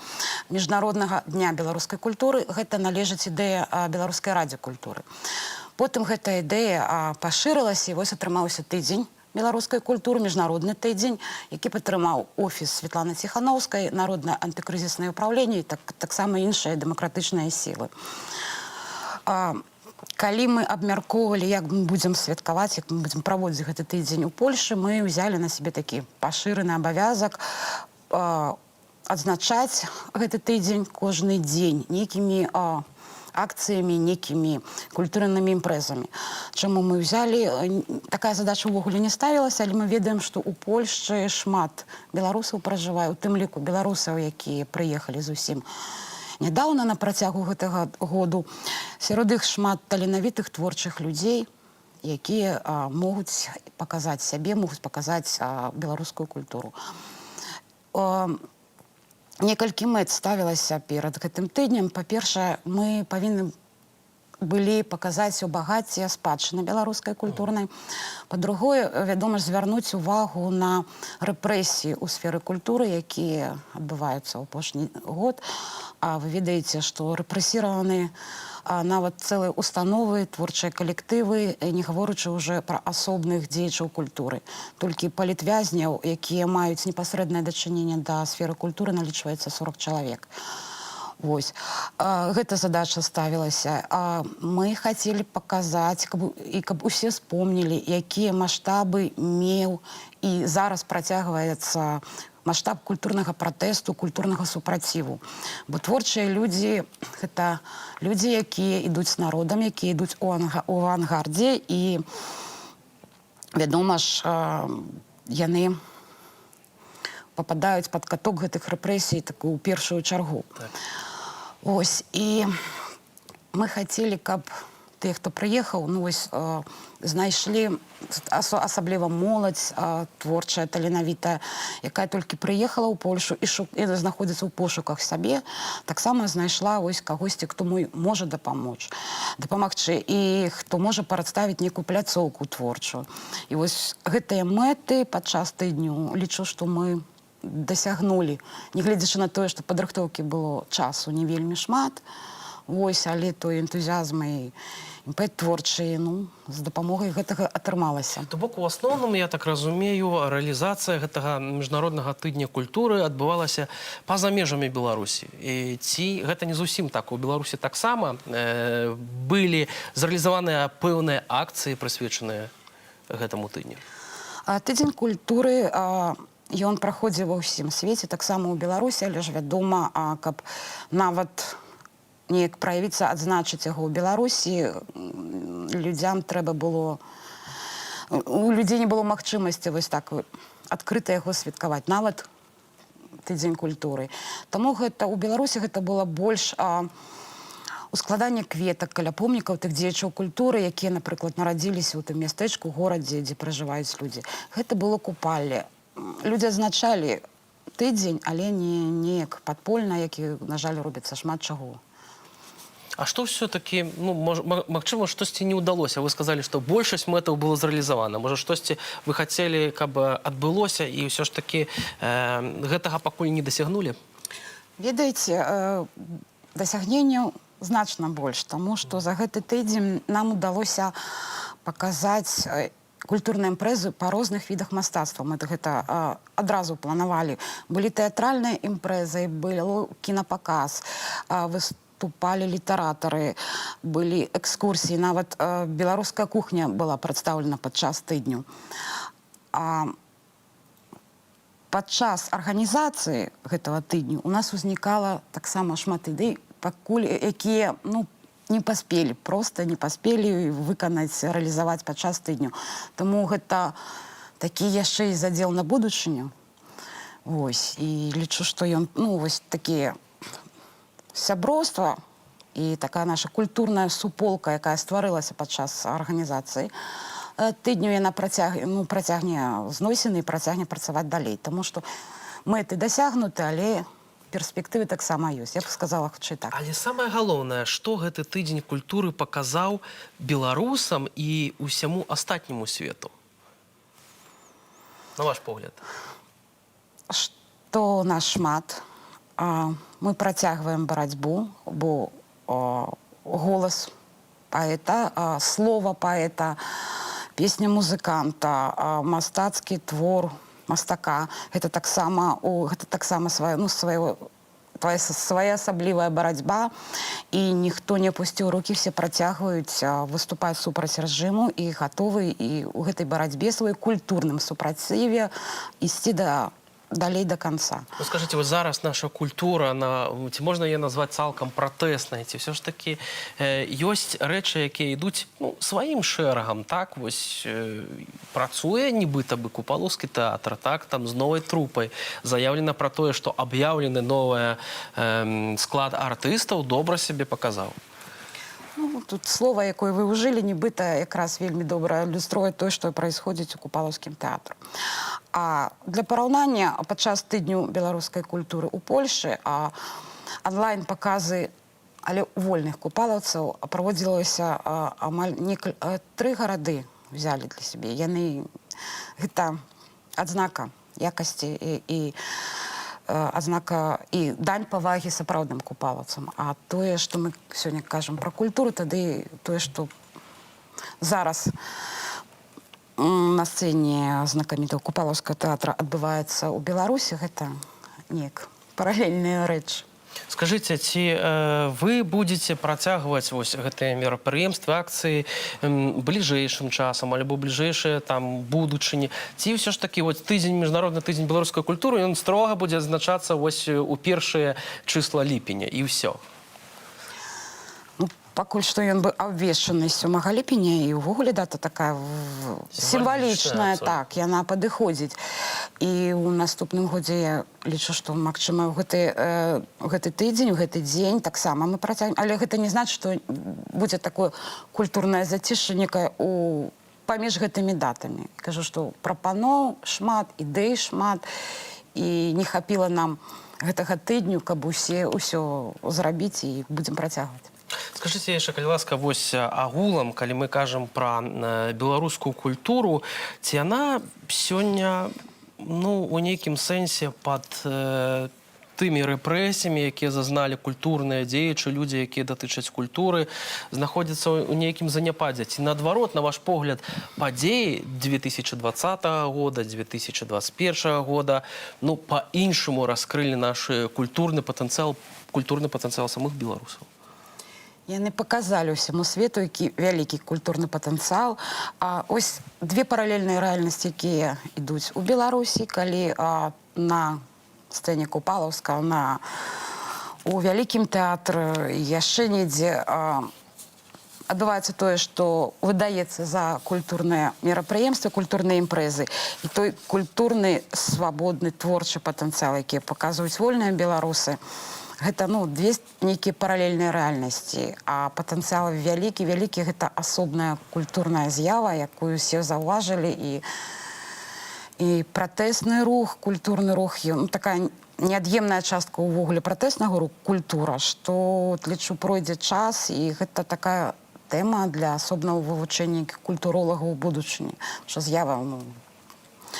міжнароднага дня беларускай культуры, гэта належыць ідэя беларускай радзікультуры. Потым гэта ідэя пашырылася, і вось атрымаўся тыдзень беларускай культуры, міжнародны тыдзень, які падтрымаў офіс Светланы Ціханаўскай, народнае антыкрызіснае ўпраўленне і таксама іншыя дэмакратычныя сілы. Калі мы абмяркоўвалі, як мы будзем святкаваць, як мы будзем праводзіць гэты тыдзень у Польшы, мы ўзялі на сябе такі пашыраны абавязак адзначаць гэты тыдзень кожны дзень нейкімі акцыямі, нейкімі культурнымі імпрэзамі. Чаму мы ўзялі? Такая задача ўвогуле не ставілася, але мы ведаем, што ў Польшчы шмат беларусаў пражывае, у тым ліку беларусаў, якія прыехалі зусім нядаўна на працягу гэтага году. Сярод іх шмат таленавітых творчых людзей, якія могуць паказаць сябе, могуць паказаць беларускую культуру. Некалькі мэт ставілася перад гэтым тыднем. Па-першае, мы павінны былі паказаць у багацце спадчыны беларускай культурнай. Па-другое, вядома ж, звярнуць увагу на рэпрэсіі ў сферы культуры, якія адбываюцца ў апошні год. А вы ведаеце, што рэпрэсіраваны нават цэлыя установы, творчыя калектывы, не гаворачы ўжо пра асобных дзеячаў культуры. Толькі палітвязняў, якія маюць непасрэднае дачыненне да сферы культуры, налічваецца 40 чалавек. Вось. Гэта задача ставілася. Мы хацелі паказаць, і каб усе спомнілі, якія маштабы меў і зараз працягваецца маштаб культурнага пратэсту, культурнага супраціву. Бо творчыя людзі – гэта людзі, якія ідуць з народам, якія ідуць у авангардзе, і, вядома ж, яны попадаюць пад каток гэтых рэпрэсій у першую чаргу. Ось, і мы хацелі, каб тыя, хто прыехаў, знайшлі, асабліва моладзь творчая, таленавітая, якая толькі прыехала ў Польшу і знаходзіцца ў пошуках сабе, таксама знайшла кагосьці, хто можа дапамагчы, і хто можа прадставіць нейкую пляцоўку творчую. І вось гэтыя мэты падчас тыдню, лічу, што мы дасягнулі, нягледзячы на тое, што падрыхтоўкі было часу не вельмі шмат, але той энтузіазм і імпэт творчы, з дапамогай гэтага атрымалася. То бок, у асноўным, я так разумею, рэалізацыя гэтага міжнароднага тыдня культуры адбывалася па-за межамі Беларусі. І ці гэта не зусім так? У Беларусі таксама былі зрэалізаваныя пэўныя акцыі, прысвечаныя гэтаму тыдню? Тыдзень культуры ён праходзіў ва ўсім свеце, таксама ў Беларусі, але ж вядома, каб нават неяк праявіцца, адзначыць яго ў Беларусі, людзям трэба было... У людзей не было магчымасці вось так адкрыта яго святкаваць, нават тыдзень культуры. Таму гэта ў Беларусі гэта было больш ускладанне кветак каля помнікаў тых дзеячаў культуры, якія, напрыклад, нарадзіліся ў тым мястэчку, горадзе, дзе пражываюць людзі. Гэта было купалле. Людзі адзначалі тыдзень, але не неяк падпольна, які, на жаль, робіцца шмат чаго. А што ўсё-такі, магчыма, штосьці не ўдалося? Вы сказалі, што большасць мэтаў было зрэалізавана. Можа, штосьці вы хацелі, каб адбылося, і ўсё ж такі гэтага пакуль не дасягнулі? Ведаеце, дасягненняў значна больш, таму што за гэты тыдзень нам удалося паказаць культурныя імпрэзы па розных відах мастацтва. Мы гэта адразу планавалі. Былі тэатральныя імпрэзы, был кінапаказ, выступы выступали літаратары, былі экскурсіі, нават беларуская кухня была прадстаўлена падчас тыдню. Падчас арганізацыі гэтага тыдню у нас узнікала таксама шмат ідэй, пакуль якія не паспелі, проста не паспелі выканаць, рэалізаваць падчас тыдню. Таму гэта такі яшчэ і задзел на будучыню. Вось, і лічу, што ён, вось такія сяброўства і такая наша культурная суполка, якая стварылася падчас арганізацыі тыдню, яна працягне зносіны і працягне працаваць далей. Таму што мэты дасягнуты, але перспектывы таксама ёсць. Я б сказала, хутчэй так. Але самае галоўнае, што гэты тыдзень культуры паказаў беларусам і ўсяму астатняму свету? На ваш погляд. Што нас шмат. Мы працягваем барацьбу, бо голас паэта, слова паэта, песня музыканта, мастацкі твор мастака, гэта таксама своеасаблівая барацьба, і ніхто не апусціў рукі, все працягваюць выступаць супраць рэжыму і гатовы і ў гэтай барацьбе сваёй культурным супраціве ісці далей до конца. Скажите, вот зараз наша культура, ці можна її назвати цалкам пратэснай, ці все ж таки ёсць рэчы, якія ідуць сваім шэрагам, так, вось працуе нібыта бы Купалаўскі тэатр, так, там з новай трупай заявлена пра тое, што аб'яўлены новы склад артыстаў добра сябе паказаў. Тут слово, якое вы ўжылі, нібыта якраз вельмі добра ілюструе тое, што праісходзіць у Купалаўскім тэатру. А для параўнання падчас тыдню беларускай культуры ў Польшы онлайн-паказы, але вольных купалаўцаў праводзілася амаль 3 гарады взялі для сябе. Гэта адзнака якасці і адзнака і дань павагі сапраўдным купалаўцам. А тое, што мы сёння кажам пра культуру, тады тое, што зараз на сцэне знакамітого Купалаўскага тэатра адбываецца ў Беларусі, гэта неяк паралельная рэч. Скажите, ці вы будете працягваць вось гэтыя мерапрыемствы, акцыі бліжэйшым часам, альбо бліжэйшыя там будучыні? Ці ўсё ж такі тыдзень, міжнародны тыдзень беларускай культуры, ён строга будзе адзначацца вось у першыя чысла ліпеня, і ўсё? Пакуль што ён бы абвешчаны 7 ліпеня, і ўвогуле дата такая сімвалічная, так, яна падыходзіць. І ў наступным годзе я лічу, што, магчыма, гэты тыдзень, гэты дзень таксама мы працягнем. Але гэта не значыць, што будзе такое культурнае зацішша некае паміж гэтымі датамі. Кажу, што прапаноў шмат, ідэй шмат, і не хапіла нам гэтага тыдню, каб ўсё зрабіць, і будзем працягваць. Скажите яшчэ, калі ласка, вось агулам, калі мы кажам пра беларускую культуру, ці яна сёння, у нейкім сэнсе пад тымі рэпрэсіямі, якія зазналі культурныя дзеячы, людзі, якія датычаць культуры, знаходзяцца ў нейкім заняпадзе? Ці наадварот, на ваш погляд, падзеі 2020 года, 2021 года, па-іншаму раскрылі наш культурны патэнцыял самых беларусаў? Яны паказалі ўсяму свету, які вялікі культурны патэнцыял. Ось 2 паралельныя рэальнасці, якія ідуць у Беларусі, калі на сцэне Купалаўска, у вялікім тэатры, яшчэ недзе адбываецца тое, што выдаецца за культурныя мерапрыемствы, культурныя імпрэзы. І той культурны, свабодны, творчы патэнцыял, які паказваюць вольныя беларусы, гэта, 2 нейкія паралельныя рэальнасці, а патэнцыял вялікі, гэта асобная культурная з'ява, якую усе заўважылі, і пратэсны рух, культурны рух, такая неад'емная частка ўвогуле пратэснага руху культура, што, лічу, пройдзе час, і гэта такая тэма для асобнага вывучэння культуролагаў у будучыні, што з'ява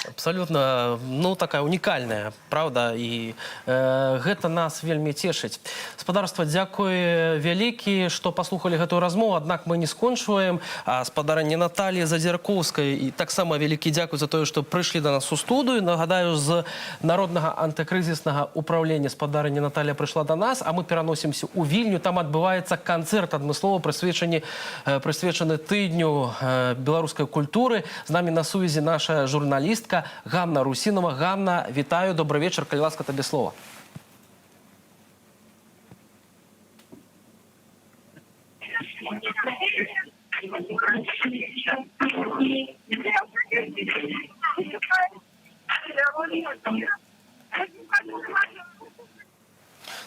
Абсолютно, ну, такая уникальная, правда, и гэта нас вельмі цешыць. Спадарства, дзякуй вялікі, што паслухалі гэтую размову, аднак мы не скончваем. Спадарыні Натальі Задзяркоўскай і таксама вялікі дзякуй за тое, што прыйшлі да нас у студыю. Нагадаю, з Народнага антыкрызіснага управлення спадарыня Наталья прыйшла да нас, а мы пераносімся ў Вільню. Там адбываецца канцэрт адмыслова прысвечаны тыдню беларускай культуры. З намі на сувязі наша журналістка Ганна Русінова. Ганна, вітаю, добрый вечар, калі ласка, табе слова.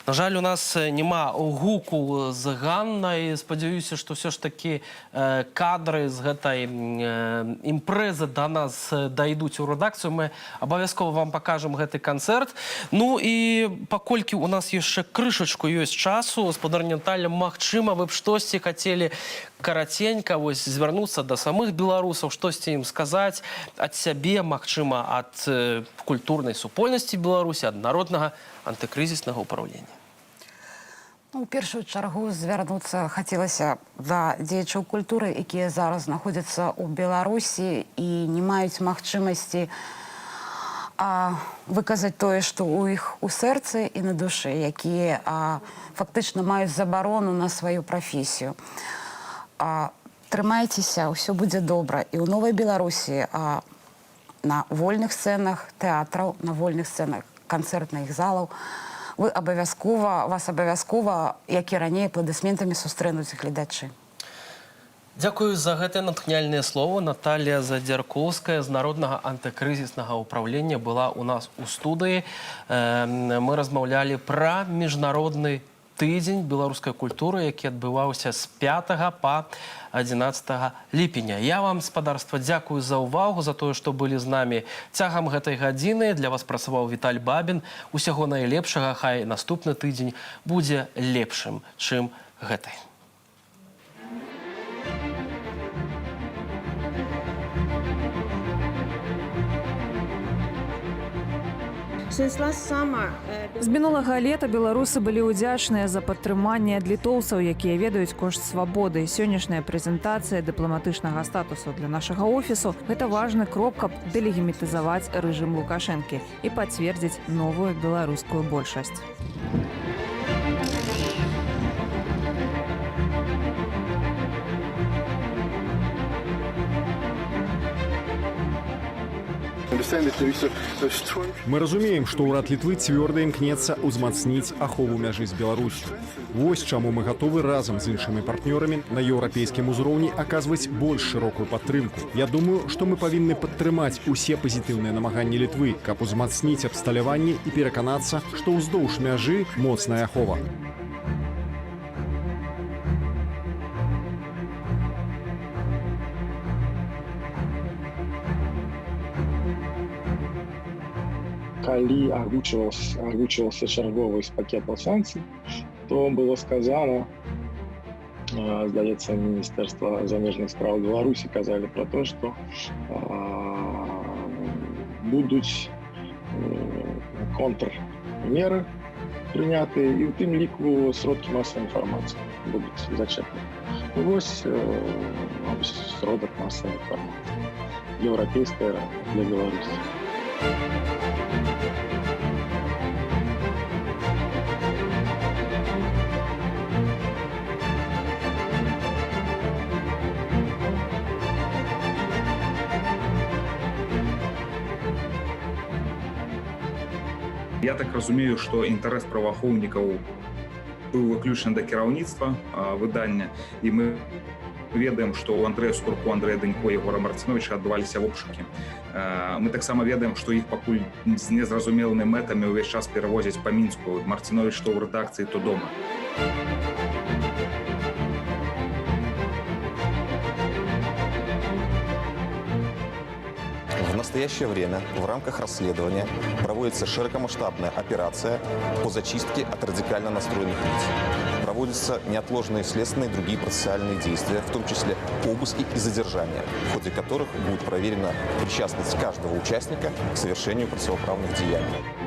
На жаль, у нас няма гуку з Ганнай. Спадзяюся, што ўсё ж такі кадры з гэтай імпрэзы да нас дайдуць у рэдакцыю. Мы абавязкова вам пакажам гэты канцэрт. Ну і паколькі у нас яшчэ крышачку ёсць часу, спадарня Наталья, магчыма, вы б штосьці хацелі караценька звярнуцца да самых беларусаў, штосьці ім сказаць ад сябе, магчыма, ад культурнай супольнасці Беларусі, ад Народнага антыкрызіснага ўправлення. Ну, у першую чаргу звярнуцца хацелася да дзеячаў культуры, якія зараз знаходзяцца ў Беларусі і не маюць магчымасці выказаць тое, што ў іх у сэрцы і на душы, якія фактычна маюць забарону на сваю прафесію. Трымайцеся, ўсё будзе добра. І ў Новай Беларусі на вольных сцэнах тэатраў, на вольных сцэнах канцэртных залаў вас абавязкова, як і раней, апладысментамі сустрэнуць гледачы. Дзякую за гэтае натхняльнае слово. Наталья Задзяркоўская з Народнага антыкрызіснага ўправлення была у нас у студыі. Мы размаўлялі пра міжнародны тыдзень беларускай культуры, які адбываўся з 5 па 11 ліпеня. Я вам, спадарства, дзякую за ўвагу, за тое, што былі з намі цягам гэтай гадзіны. Для вас працаваў Віталь Бабін. Усяго найлепшага, хай наступны тыдзень будзе лепшым, чым гэты. З мінулага лета беларусы былі ўдзячныя за падтрыманне ад літоўцаў, якія ведаюць кошт свабоды. Сённяшняя прэзентацыя дыпламатычнага статусу для нашага офісу – гэта важны крок, каб дэлегімітызаваць рэжым Лукашэнкі і пацвердзіць новую беларускую большасць. Мы разумеем, што ўрад Літвы цвёрда імкнецца ўзмацніць ахову мяжы з Беларусю. Вось чаму мы гатовы разам з іншымі партнёрамі на еўрапейскім узроўні аказваць больш шырокую падтрымку. Я думаю, што мы павінны падтрымаць усе пазітыўныя намаганні Літвы, каб узмацніць абсталяванне і пераканацца, што ўздоўж мяжы моцная ахова. Калі агучваўся чарговы з пакета санкцый, то было сказано, здаецца, Міністэрства замежных спраў Беларусі казалі пра то, што будуць контрмеры прынятыя, і ў тым ліку сродкі масавай інфармацыі будуць зачэплены. Вось сродак масавай інфармацыі. Еўрапейская для Беларусі. Я так разумею, што інтарэс праваахоўнікаў быў выключаны да кіраўніцтва выдання, і мы ведаем, што ў Андрэя Скурку, Андрэя Данько і Егора Марциновича адбываліся обшукі. Мы таксама ведаем, што іх пакуль з незразумелымі мэтамі ўвесь час перавозяць па Мінску. Марцинович то ў рэдакцыі, то дома. В настоящее время в рамках расследования проводится широкомасштабная операция по зачистке от радикально настроенных лиц. Проводятся неотложные следственные и другие процессуальные действия, в том числе обыски и задержания, в ходе которых будет проверена причастность каждого участника к совершению противоправных деяний.